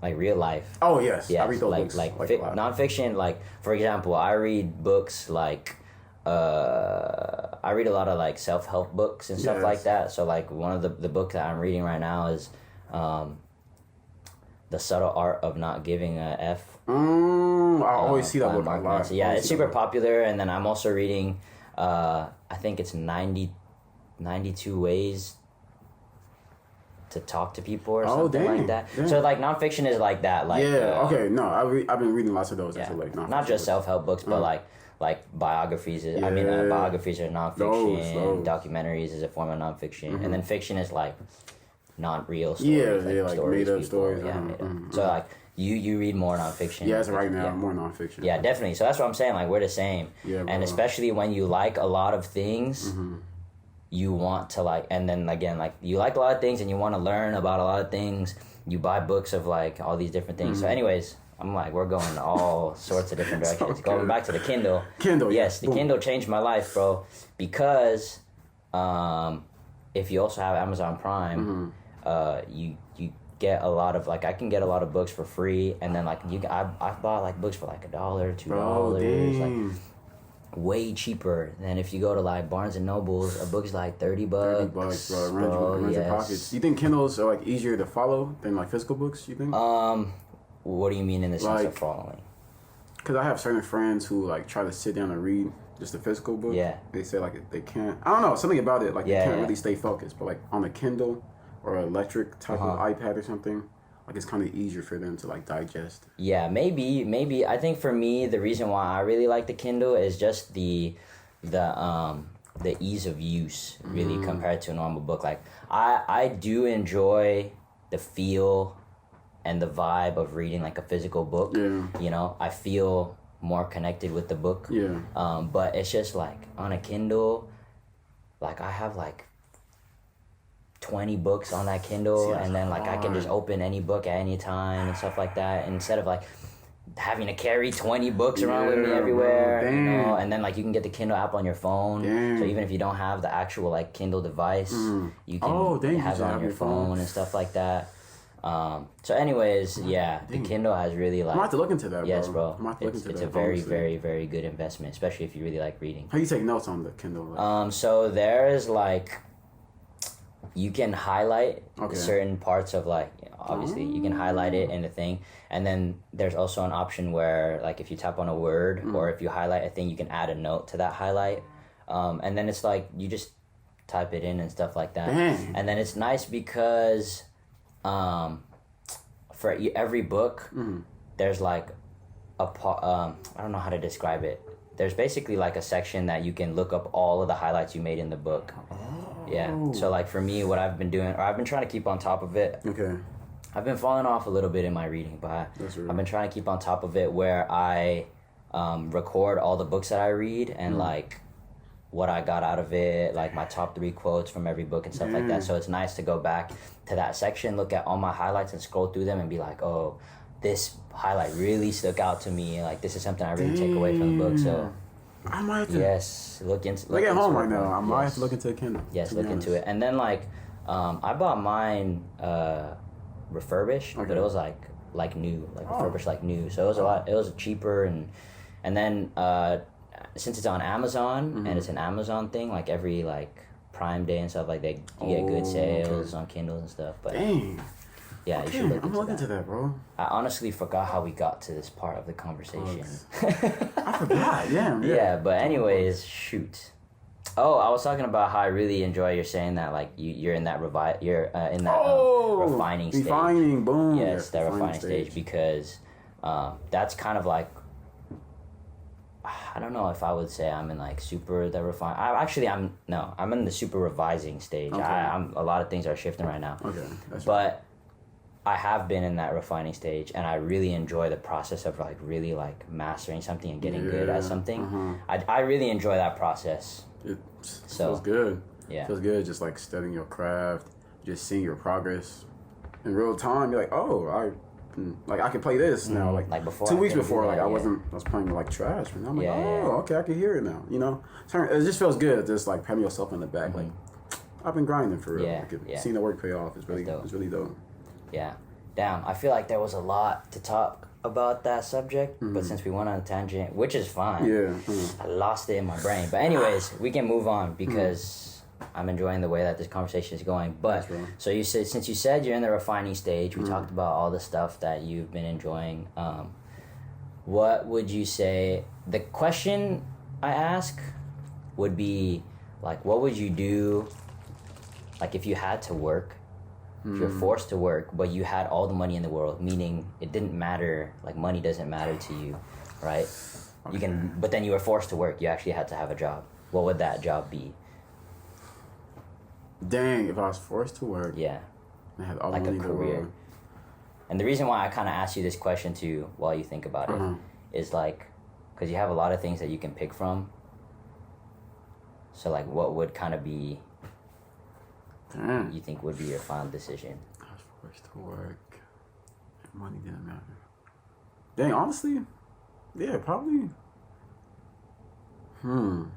real life. Oh, yes. Yeah, I read those books. Like nonfiction, like, for example, I read books like, I read a lot of like self-help books and stuff like that. So like one of the books that I'm reading right now is The Subtle Art of Not Giving a F. I always see that book a lot. Yeah, it's super popular. And then I'm also reading, I think it's 92 Ways to Talk to People or something like that. Dang. So like nonfiction is like that. Like okay, no, I've been reading lots of those. Yeah. Like not just self-help books, but like biographies. Biographies are nonfiction. Those. Documentaries is a form of nonfiction, and then fiction is like not real stories. Like made up stories. So like you read more nonfiction. Yeah, right now more nonfiction. Yeah, definitely. So that's what I'm saying. Like we're the same. Yeah, and especially when you like a lot of things. You want to like, and then again, like you like a lot of things and you want to learn about a lot of things. You buy books of like all these different things. So anyways, I'm like, we're going all sorts of different directions. Going back to the Kindle. Yes, the Kindle changed my life, bro. Because if you also have Amazon Prime, you get a lot of like, I can get a lot of books for free, and then like I bought like books for like $1, $2, like way cheaper than if you go to like Barnes and Nobles. A book's like $30. $30, bro. Runs your pockets. You think Kindles are like easier to follow than like physical books? You think? What do you mean in the sense of following? Because I have certain friends who like try to sit down and read just a physical book. Yeah. They say like they can't. I don't know, something about it. Like they can't really stay focused. But like on a Kindle or electric type of iPad or something, like it's kind of easier for them to like digest. Yeah, maybe. I think for me, the reason why I really like the Kindle is just the ease of use, really, compared to a normal book. Like I do enjoy the feel and the vibe of reading like a physical book. Yeah. You know, I feel more connected with the book. Yeah. But it's just like on a Kindle, like I have like 20 books on that Kindle, and then like I can just open any book at any time and stuff like that, instead of like having to carry 20 books around with me everywhere, you know. And then like you can get the Kindle app on your phone, so even if you don't have the actual like Kindle device, you can have it on your phone and stuff like that. So anyways, the Kindle has really like, I'm gonna have to look into that, bro. Yes, bro. It's a very, very, very good investment, especially if you really like reading. How do you take notes on the Kindle? So there's like, you can highlight Okay. certain parts of like, obviously you can highlight it in the thing, and then there's also an option where like if you tap on a word or if you highlight a thing, you can add a note to that highlight, and then it's like you just type it in and stuff like that. Dang. And then it's nice because for every book there's like I don't know how to describe it. There's basically like a section that you can look up all of the highlights you made in the book. Yeah. So like for me, what I've been doing, or I've been trying to keep on top of it. Okay. I've been falling off a little bit in my reading, but I've been trying to keep on top of it where I record all the books that I read and like what I got out of it, like my top 3 quotes from every book and stuff like that. So it's nice to go back to that section, look at all my highlights and scroll through them and be like, oh, this highlight really stuck out to me. Like this is something I really take away from the book. So I might have to. yes, look at home right now. I might have to look into the Kindle. Yes, look into it. And then like, I bought mine refurbished, but it was like new, like refurbished like new. So it was a lot. It was cheaper and then since it's on Amazon and it's an Amazon thing, like every like Prime Day and stuff like that, you get good sales on Kindles and stuff. But dang. Yeah, you should look I'm looking into that, bro. I honestly forgot how we got to this part of the conversation. I forgot, yeah. Yeah, but anyways, shoot. Oh, I was talking about how I really enjoy your saying that, like you're in that refining stage. Refining, boom. Yes, that refining stage because that's kind of like, I don't know if I would say I'm in like super the refine. I'm in the super revising stage. Okay. I'm a lot of things are shifting right now. Okay, that's but I have been in that refining stage, and I really enjoy the process of like really like mastering something and getting good at something. I really enjoy that process. It feels good. Yeah, it feels good just like studying your craft, just seeing your progress in real time. You're like, oh, I can play this now. Like before, 2 weeks before, like I was playing like trash, and I'm like, okay, I can hear it now. You know, it just feels good. Just like patting yourself in the back, like I've been grinding for real. Like, seeing the work pay off is really dope. Yeah. Damn, I feel like there was a lot to talk about that subject, but since we went on a tangent, which is fine, I lost it in my brain. But anyways, we can move on because I'm enjoying the way that this conversation is going. But so you said, since you said you're in the refining stage, we talked about all the stuff that you've been enjoying. What would you say? The question I ask would be like, what would you do? Like if you had to work. If you're forced to work, but you had all the money in the world, meaning it didn't matter, like money doesn't matter to you, right? Okay. You can, but then you were forced to work. You actually had to have a job. What would that job be? Dang, if I was forced to work. Yeah. I had all the money in the world. And the reason why I kind of asked you this question too, while you think about it, is like, because you have a lot of things that you can pick from. So like, what would kind of be you think would be your final decision? I was forced to work. Money didn't matter. Dang, honestly, yeah, probably. What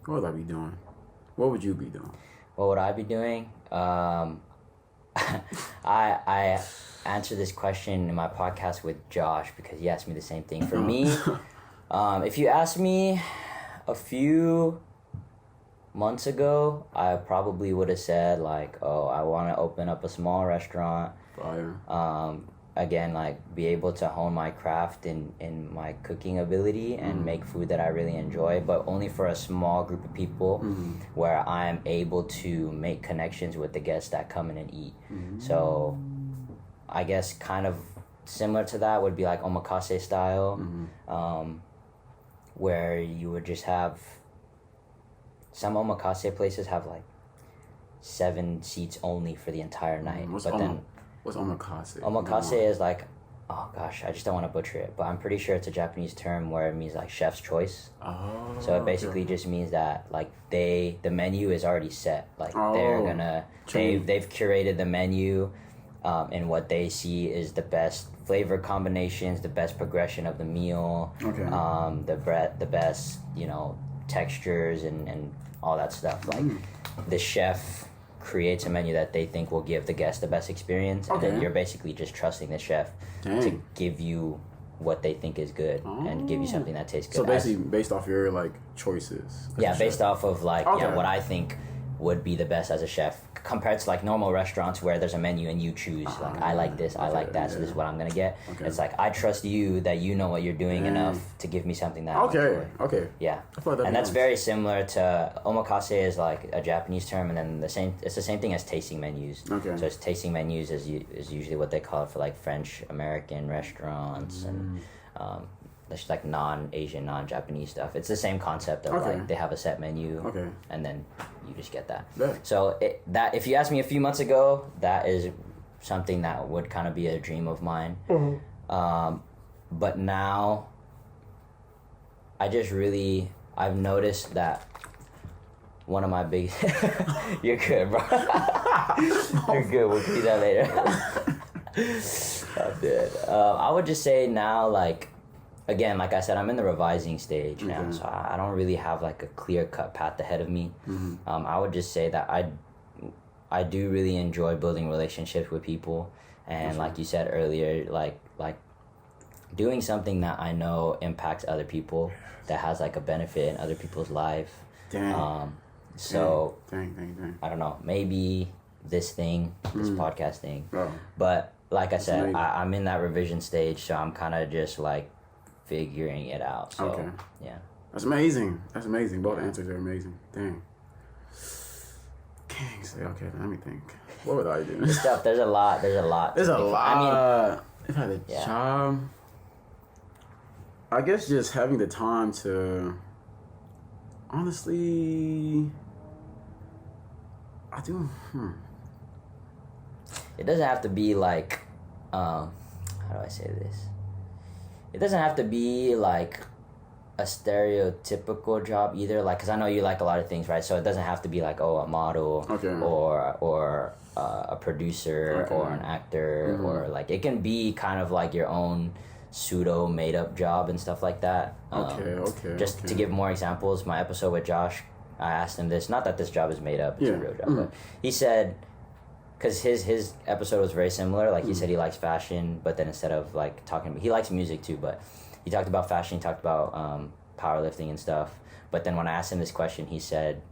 would I be doing? What would you be doing? What would I be doing? I answered this question in my podcast with Josh because he asked me the same thing. For me, if you asked me a few months ago, I probably would have said like, oh, I want to open up a small restaurant. Fire. Again, like be able to hone my craft in my cooking ability and make food that I really enjoy, but only for a small group of people where I am able to make connections with the guests that come in and eat. So I guess kind of similar to that would be like omakase style, where you would just have some omakase places have like 7 seats only for the entire night. What's omakase? Omakase is like, oh gosh, I just don't want to butcher it, but I'm pretty sure it's a Japanese term where it means like chef's choice. Oh. So it basically just means that like the menu is already set. Like they've curated the menu, and what they see is the best flavor combinations, the best progression of the meal, the best, textures and all that stuff. Like the chef creates a menu that they think will give the guest the best experience, and then you're basically just trusting the chef to give you what they think is good and give you something that tastes good. So basically based off your like choices. Yeah, based off of like what I think would be the best as a chef compared to like normal restaurants where there's a menu and you choose like I like this, I like that, so this is what I'm gonna get. It's like I trust you that you know what you're doing enough to give me something that I enjoy. Yeah, and that's very similar to omakase is like a Japanese term, and then it's the same thing as tasting menus. So it's tasting menus is usually what they call it for like French American restaurants and it's like non-Asian, non-Japanese stuff. It's the same concept of like they have a set menu, and then you just get that. So that if you asked me a few months ago, that is something that would kind of be a dream of mine. But now, I've noticed that one of my big... You're good, bro. You're good. We'll see that later. I'm dead. I would just say now, like, again, like I said, I'm in the revising stage now, so I don't really have like a clear-cut path ahead of me. I would just say that I do really enjoy building relationships with people, and like you said earlier, like doing something that I know impacts other people, that has like a benefit in other people's life. So I don't know, maybe this podcast thing, but like I said, I'm in that revision stage, so I'm kind of just like figuring it out. So yeah, that's amazing. Both answers are amazing. Dang. Kingsley, okay, let me think. What would I do? There's a lot. I mean, if I had a job, I guess just having the time to, honestly, I do. It doesn't have to be like, how do I say this? It doesn't have to be like a stereotypical job either. Like, cause I know you like a lot of things, right? So it doesn't have to be like, a model or a producer or an actor or like it can be kind of like your own pseudo made up job and stuff like that. Just to give more examples, my episode with Josh, I asked him this. Not that this job is made up; it's a real job. But he said, because his episode was very similar. Like he said, he likes fashion, but then instead of like talking, he likes music too. But he talked about fashion. He talked about powerlifting and stuff. But then when I asked him this question, he said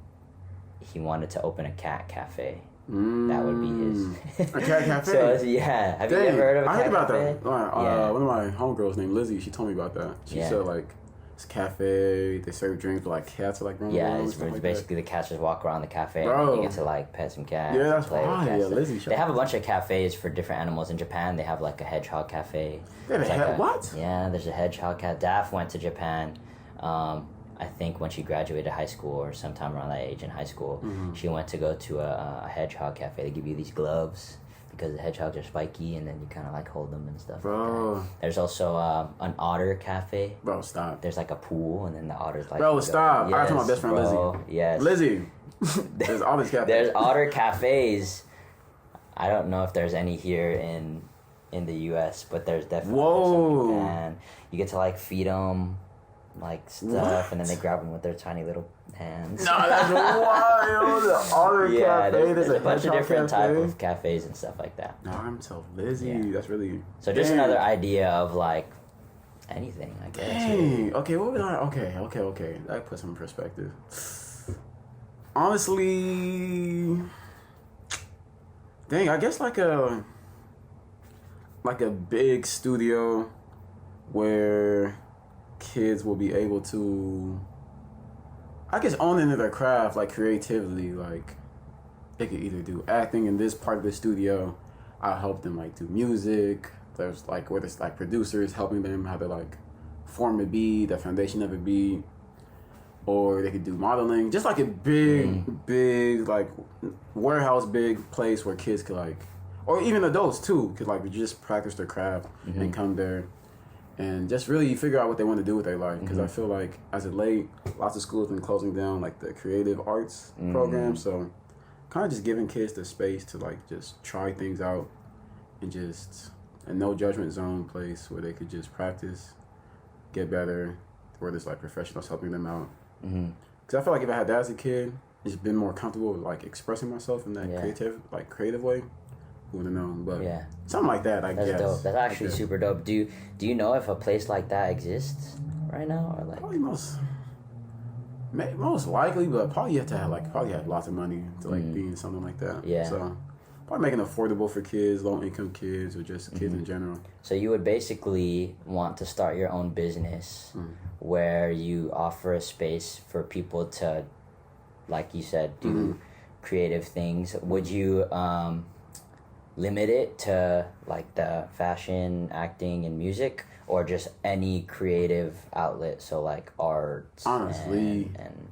he wanted to open a cat cafe. That would be his. A cat cafe? So, yeah. Have you ever heard of a cat cafe? I heard about that. One of my homegirls named Lizzie, she told me about that. She said, like, it's a cafe, they serve drinks, but, like, cats are, like, running around. It's basically the cats just walk around the cafe and you get to, like, pet some cats. Yeah, that's play fine. Yeah, Lizzie. They have a bunch of cafes for different animals. In Japan, they have, like, a hedgehog cafe. What? Yeah, there's a hedgehog cat. Daph went to Japan. I think when she graduated high school or sometime around that age in high school, she went to go to a hedgehog cafe. They give you these gloves because the hedgehogs are spiky, and then you kind of like hold them and stuff. Bro. Like there's also an otter cafe. Bro, stop. There's like a pool, and then the otters like. Bro, stop. Yes, I told my best friend Lizzie. Yes. Lizzie. There's otter cafes. There's otter cafes. I don't know if there's any here in the U.S., but there's definitely. Whoa. And you get to like feed them like stuff, and then they grab them with their tiny little hands. No, that's wild. The otter cafe. There's a bunch of different type of cafes and stuff like that. No, I'm so Lizzie. That's really. So just another idea of like anything, I guess. Dang. Okay, what would I? Okay. That puts some in perspective. Honestly, dang, I guess like a big studio where kids will be able to, I guess, own into their craft, like creatively. Like they could either do acting in this part of the studio. I'll help them like do music. There's like where there's like producers helping them how to like form a beat, the foundation of a beat. Or they could do modeling, just like a big like warehouse, big place where kids could like, or even adults too, could like just practice their craft and come there and just really figure out what they want to do with their life. Because I feel like as of late, lots of schools have been closing down like the creative arts program. So kind of just giving kids the space to like just try things out and just a no judgment zone place where they could just practice, get better, where there's like professionals helping them out. Because I feel like if I had that as a kid, just been more comfortable with like expressing myself in that creative way. Who would have known? But something like that, I guess. That's dope. That's actually super dope. Do you know if a place like that exists right now, or like? Probably most. Most likely, but probably you have to have lots of money to be in something like that. Yeah. So probably making it affordable for kids, low income kids, or just kids in general. So you would basically want to start your own business where you offer a space for people to, like you said, do creative things. Would you limit it to like the fashion, acting, and music, or just any creative outlet? So like arts. Honestly, and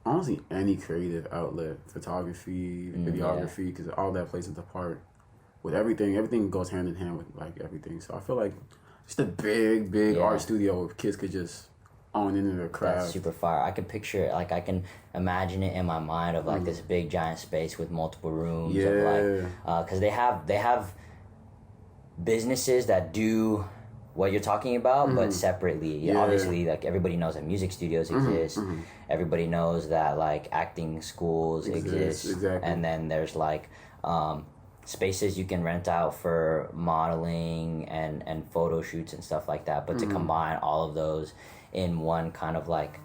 honestly, any creative outlet, photography, videography, because all that plays a part with everything. Everything goes hand in hand with like everything. So I feel like just a big art studio where kids could just own into their craft. That's super fire. I can picture it, like I can imagine it in my mind of like this big giant space with multiple rooms. Yeah. Of like, because they have businesses that do what you're talking about, but separately. Yeah. Obviously, like everybody knows that music studios exist. Everybody knows that like acting schools exist. Exactly. And then there's like spaces you can rent out for modeling and photo shoots and stuff like that. But to combine all of those in one kind of like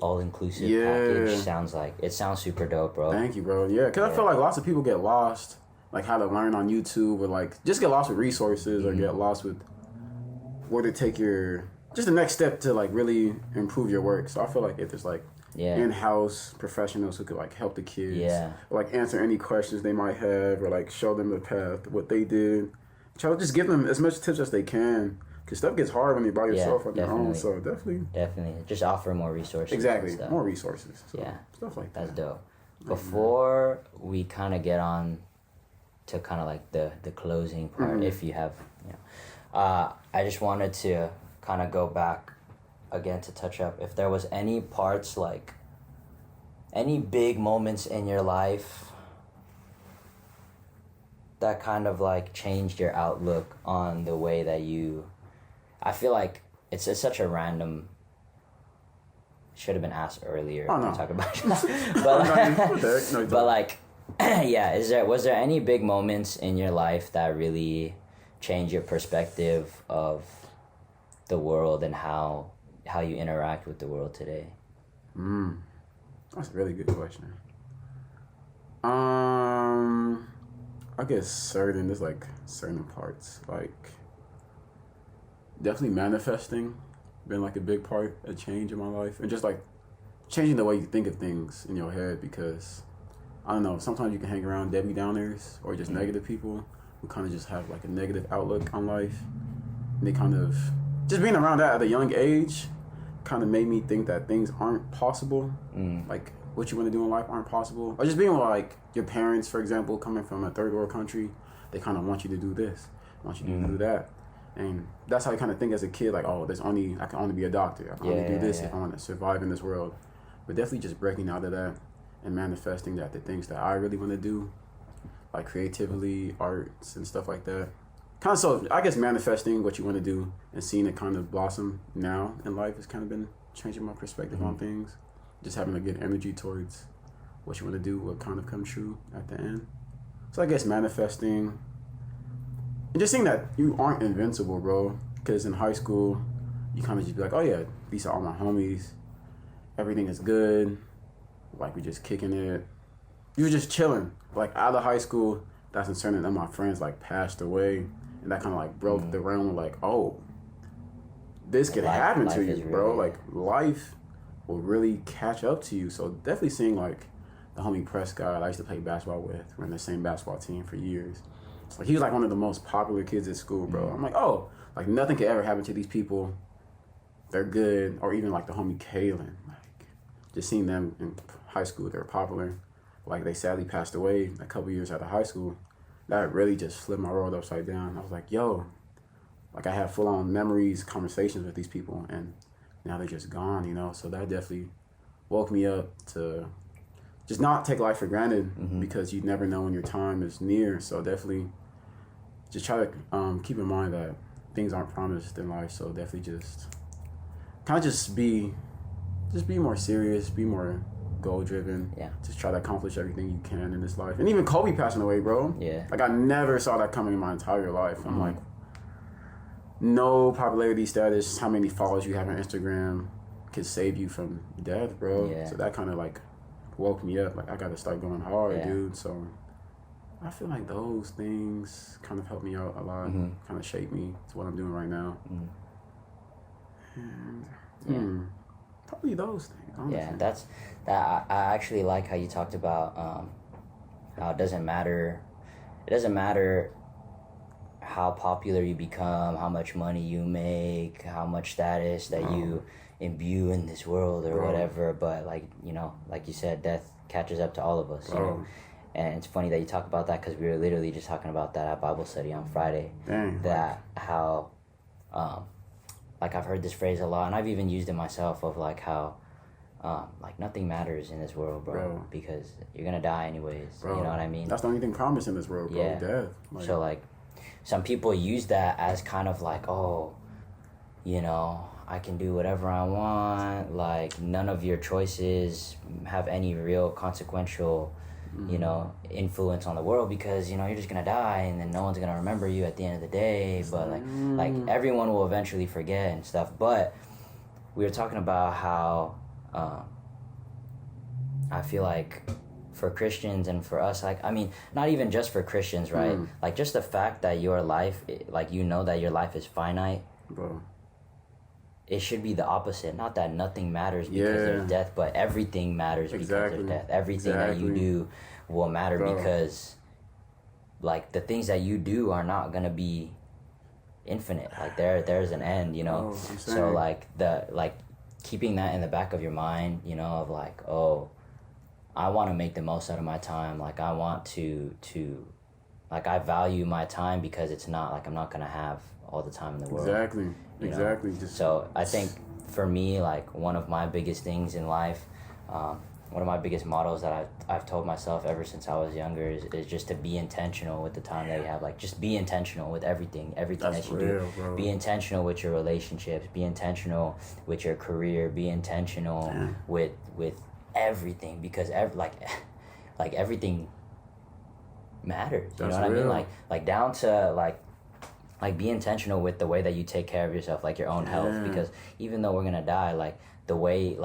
all-inclusive package sounds super dope, bro. Thank you, bro. Yeah, because I feel like lots of people get lost, like how to learn on YouTube, or like just get lost with resources, or get lost with where to take just the next step to like really improve your work. So I feel like if there's like in-house professionals who could like help the kids, or like answer any questions they might have, or like show them the path, what they did, try to just give them as much tips as they can. Because stuff gets hard when you're by yourself on your own, so definitely just offer more resources. Exactly, more resources. So stuff like that's that. dope. Before we kind of get on to kind of like the closing part, if you have, I just wanted to kind of go back again to touch up if there was any parts, like any big moments in your life that kind of like changed your outlook on the way that you. I feel like it's such a random. Should have been asked earlier. Oh, no. To talk about but like, was there any big moments in your life that really changed your perspective of the world and how you interact with the world today? That's a really good question. I guess there's like certain parts, like definitely manifesting been like a big part of change in my life, and just like changing the way you think of things in your head, because I don't know, sometimes you can hang around Debbie Downers or just negative people who kind of just have like a negative outlook on life, and they kind of just being around that at a young age kind of made me think that things aren't possible, like what you want to do in life aren't possible, or just being like your parents, for example, coming from a third world country, they kind of want you to do this, want you to do that. And that's how I kind of think as a kid, like, oh, I can only be a doctor. I can only do this if I want to survive in this world. But definitely just breaking out of that and manifesting that the things that I really want to do, like creatively, arts and stuff like that. Kind of, so I guess manifesting what you want to do and seeing it kind of blossom now in life has kind of been changing my perspective on things. Just having a good energy towards what you want to do will kind of come true at the end. So I guess manifesting. And just seeing that you aren't invincible, bro. Because in high school, you kind of just be like, oh yeah, these are all my homies. Everything is good. Like, we just kicking it. You were just chilling. Like, out of high school, that's when certain of my friends, like, passed away. And that kind of, like, broke the realm of, like, oh, this could happen to you, bro. Like, life will really catch up to you. So definitely seeing, like, the homie Prescott I used to play basketball with. We're in the same basketball team for years. So he was like one of the most popular kids at school, bro. I'm like, oh, like nothing could ever happen to these people. They're good. Or even like the homie Kalen. Like, just seeing them in high school, they're popular. Like, they sadly passed away a couple years out of high school. That really just flipped my world upside down. I was like, yo, like I have full on memories, conversations with these people, and now they're just gone, So that definitely woke me up to just not take life for granted, because you never know when your time is near. So definitely just try to keep in mind that things aren't promised in life. So definitely just kind of just be more serious, be more goal driven. Yeah. Just try to accomplish everything you can in this life. And even Kobe passing away, bro. Yeah. Like, I never saw that coming in my entire life. I'm like, no popularity status, how many followers you have on Instagram could save you from death, bro. Yeah. So that kind of like woke me up. Like I got to start going hard, Yeah. dude. So I feel like those things kind of helped me out a lot, Mm-hmm. kind of shaped me to what I'm doing right now. And probably those things. Honestly. Yeah, that. I actually like how you talked about how it doesn't matter. It doesn't matter how popular you become, how much money you make, how much status that you imbue in this world or whatever. But like like you said, death catches up to all of us. You know? And it's funny that you talk about that because we were literally just talking about that at Bible study on Friday. Dang. That how, like I've heard this phrase a lot, and I've even used it myself of like how, like nothing matters in this world, bro. Because you're gonna die anyways. Bro, you know what I mean? That's the only thing promised in this world, bro. Yeah. Death. So like, some people use that as kind of like, oh, I can do whatever I want. Like none of your choices have any real consequential, influence on the world because you're just gonna die and then no one's gonna remember you at the end of the day. But like everyone will eventually forget and stuff. But we were talking about how I feel like for Christians and for us, like, I mean, not even just for Christians, right? Like just the fact that your life, like that your life is finite, bro. It should be the opposite. Not that nothing matters because there's death, but everything matters because there's death. Everything that you do will matter because, like, the things that you do are not gonna be infinite. Like there's an end, So like keeping that in the back of your mind, of like, oh, I want to make the most out of my time. Like I want to like I value my time because it's not like I'm not gonna have all the time in the world. Exactly. So I think for me, like one of my biggest things in life, one of my biggest mottos that I've told myself ever since I was younger is just to be intentional with the time that you have. Like just be intentional with everything That's that you real, do. bro. Be intentional with your relationships. Be intentional with your career. Be intentional with everything because like everything matters. You know what I mean? Like down to like be intentional with the way that you take care of yourself, like your own health, because even though we're gonna die, like the way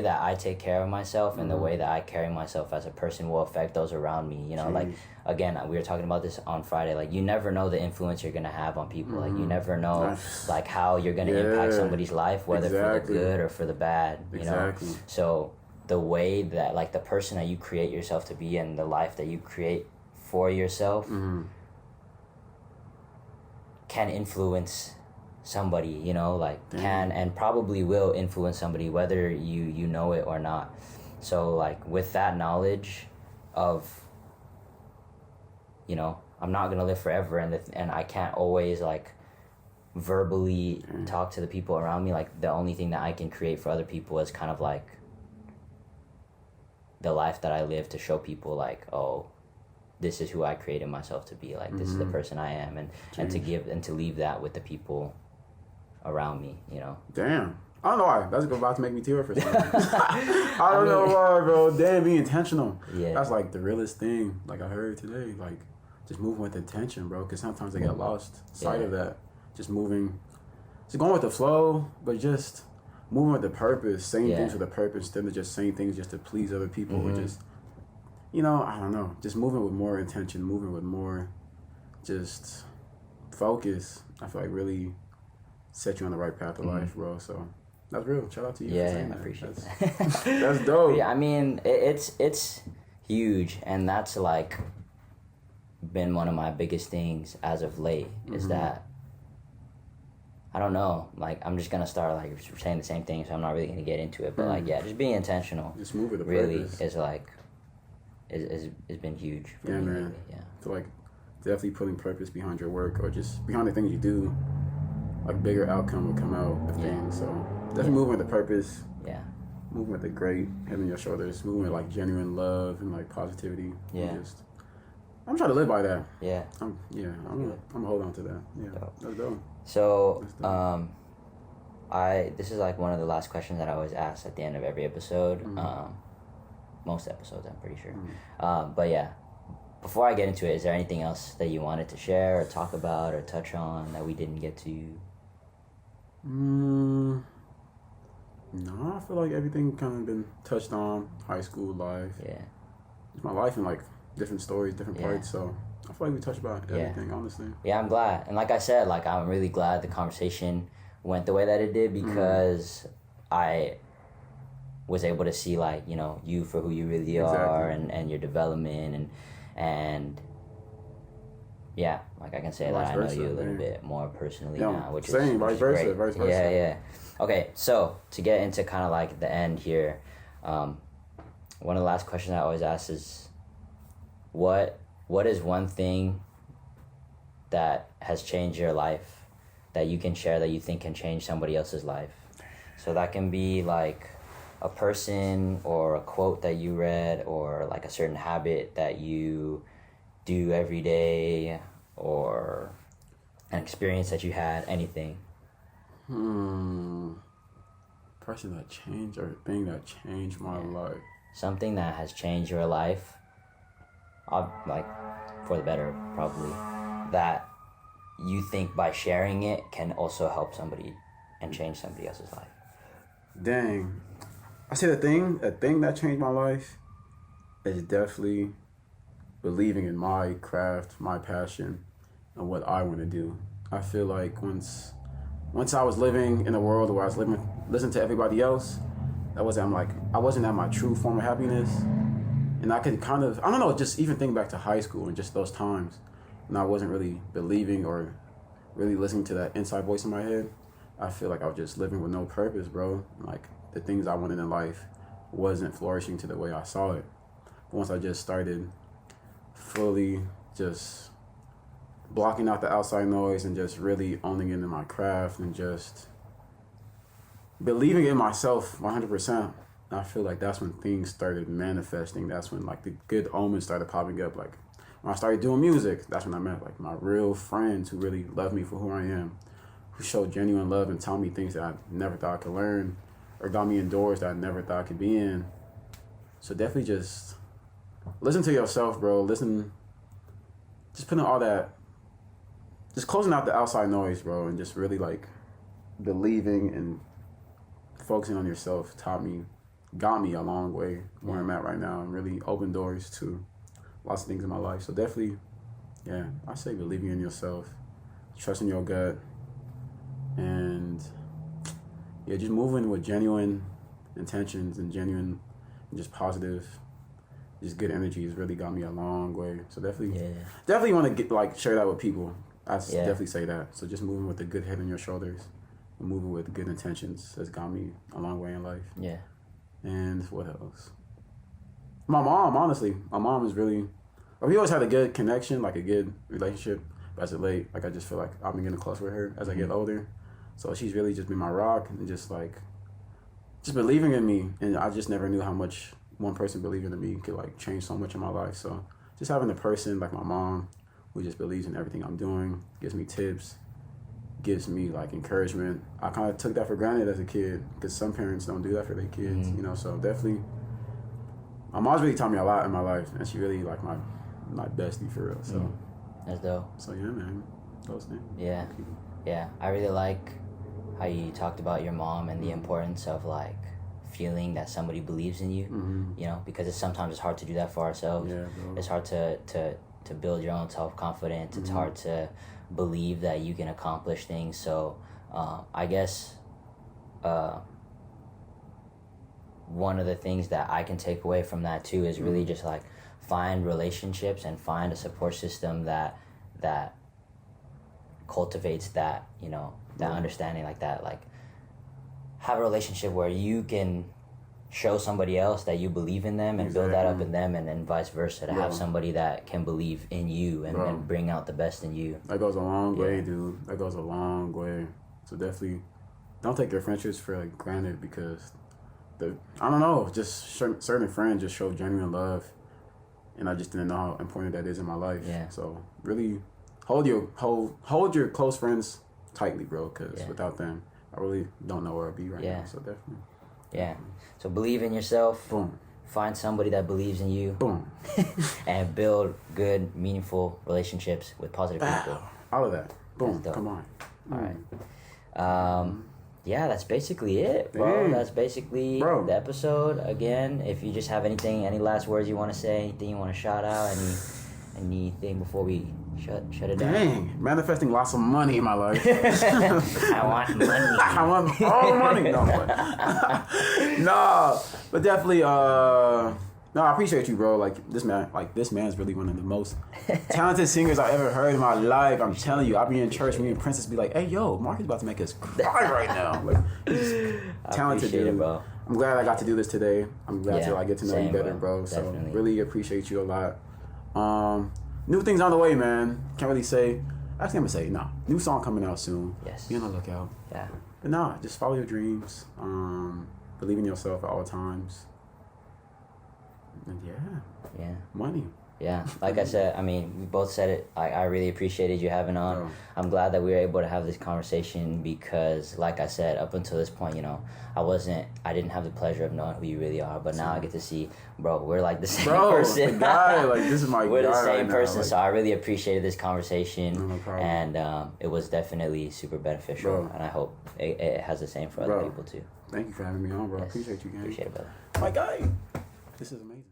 that I take care of myself and the way that I carry myself as a person will affect those around me. Like again, we were talking about this on Friday. Like you never know the influence you're gonna have on people. Like you never know like how you're gonna impact somebody's life, whether for the good or for the bad. You know. So the way that like the person that you create yourself to be and the life that you create for yourself can influence somebody, can and probably will influence somebody whether you know it or not. So like with that knowledge of I'm not gonna live forever and I can't always like verbally talk to the people around me. Like the only thing that I can create for other people is kind of like the life that I live to show people like, oh, this is who I created myself to be. Like this is the person I am, and to give and to leave that with the people around me. Damn. I don't know why. That's about to make me tear for a second. I don't know why, bro. Damn, be intentional. Yeah. That's like the realest thing. Like I heard today. Like just moving with intention, bro. Because sometimes I get lost sight of that. Just moving, just going with the flow, but just moving with the purpose, saying things with a purpose instead of just saying things just to please other people or just. I don't know, just moving with more intention, moving with more just focus, I feel like really set you on the right path of life, bro. So that's real. Shout out to you for saying I that. appreciate that. That's dope. Yeah, I mean, it's huge, and that's like been one of my biggest things as of late is that I don't know, like I'm just gonna start like saying the same thing, so I'm not really gonna get into it, but like just being intentional just move with the really purpose. is like has been huge for me man. lately. Yeah. So like definitely putting purpose behind your work or just behind the things you do, like bigger outcome will come out of things. So definitely moving with the purpose. Yeah. Moving with the great head on your shoulders, moving with like genuine love and like positivity. Yeah. I'm trying to live by that. Yeah. I'm gonna hold on to that. Yeah. Dope. That's dope. So this is like one of the last questions that I always ask at the end of every episode. Most episodes, I'm pretty sure. But yeah, before I get into it, is there anything else that you wanted to share or talk about or touch on that we didn't get to? No, I feel like everything kind of been touched on. High school life. Yeah. My life in like different stories, different parts. So I feel like we touched about everything, honestly. Yeah, I'm glad. And like I said, like I'm really glad the conversation went the way that it did because I was able to see like, you know, you for who you really are and your development and yeah, like I can say that I know you a little bit more personally now, which is vice versa. Yeah, yeah. Okay, so to get into kind of like the end here, one of the last questions I always ask is, what is one thing that has changed your life that you can share that you think can change somebody else's life? So that can be like a person or a quote that you read or like a certain habit that you do every day or an experience that you had, anything. Person that changed or thing that changed my life. Something that has changed your life, like for the better probably, that you think by sharing it can also help somebody and change somebody else's life. Dang. I say a thing that changed my life is definitely believing in my craft, my passion, and what I want to do. I feel like once I was living in a world where I was listening to everybody else, I wasn't at my true form of happiness. And I could kind of, I don't know, just even think back to high school and just those times when I wasn't really believing or really listening to that inside voice in my head. I feel like I was just living with no purpose, bro. Like the things I wanted in life wasn't flourishing to the way I saw it. But once I just started fully just blocking out the outside noise and just really owning into my craft and just believing in myself 100%, I feel like that's when things started manifesting. That's when like the good omens started popping up. Like when I started doing music, that's when I met like my real friends who really loved me for who I am, who showed genuine love and taught me things that I never thought I could learn or got me in doors that I never thought I could be in. So definitely just listen to yourself, bro. Listen, just putting all that, just closing out the outside noise, bro, and just really like believing and focusing on yourself got me a long way where I'm at right now and really opened doors to lots of things in my life. So definitely, yeah, I say believing in yourself, trusting your gut, and yeah, just moving with genuine intentions and genuine and just positive, just good energy has really got me a long way. So definitely want to share that with people. Definitely say that. So just moving with a good head on your shoulders and moving with good intentions has got me a long way in life. Yeah. And what else? My mom is really, we always had a good connection, like a good relationship. But as of late, like I just feel like I've been getting closer with her as I get older. So she's really just been my rock and just believing in me. And I just never knew how much one person believing in me could like change so much in my life. So just having a person like my mom who just believes in everything I'm doing, gives me tips, gives me like encouragement. I kind of took that for granted as a kid because some parents don't do that for their kids, you know. So definitely, my mom's really taught me a lot in my life, and she really like my bestie for real. So that's dope. So yeah, man, those things. Yeah. I really like how you talked about your mom and the importance of like feeling that somebody believes in you. You know, because sometimes it's hard to do that for ourselves. Yeah, bro. It's hard to build your own self-confidence. It's hard to believe that you can accomplish things. So I guess one of the things that I can take away from that too is really just like find relationships and find a support system that cultivates that, you know, that understanding, like that, like have a relationship where you can show somebody else that you believe in them and build that up in them, and then vice versa, to have somebody that can believe in you and bring out the best in you. That goes a long way, dude. That goes a long way. So definitely don't take your friendships for like granted, because I don't know, just certain friends just show genuine love, and I just didn't know how important that is in my life. Yeah. So really hold your close friends tightly, bro, because without them, I really don't know where I'd be right now. So definitely. Yeah. So believe in yourself. Boom. Find somebody that believes in you. Boom. And build good, meaningful relationships with positive people. All of that. Boom. Come on. All right. yeah, that's basically it, bro. Dang. That's basically Bro. the episode. Again, if you just have any last words you want to say, anything you want to shout out, anything before we shut it down. Dang, manifesting lots of money in my life. I want money. I want all the money. No, but definitely. No, I appreciate you, bro. This man's really one of the most talented singers I ever heard in my life. I'm telling you, I'll be in church, me and Princess be like, "Hey, yo, Mark is about to make us cry right now." Like, he's talented, dude. It, bro. I'm glad I got to do this today. I'm glad to get to know you better, bro. So Definitely. really appreciate you a lot. New things on the way, man. Can't really say. Actually, I'm gonna say no. New song coming out soon. Yes. Be on the lookout. Yeah. But nah, just follow your dreams. Believe in yourself at all times. And Yeah. money. Yeah, like I said, I mean, we both said it. I really appreciated you having on. Bro. I'm glad that we were able to have this conversation because, like I said, up until this point, I didn't have the pleasure of knowing who you really are. But now I get to see, bro, we're like the same person. The guy, this is my we're guy the same right person. now, So I really appreciated this conversation. No problem. And it was definitely super beneficial. Bro. And I hope it has the same for other people too. Thank you for having me on, bro. Yes. I appreciate you, gang. Appreciate it, brother. My guy. This is amazing.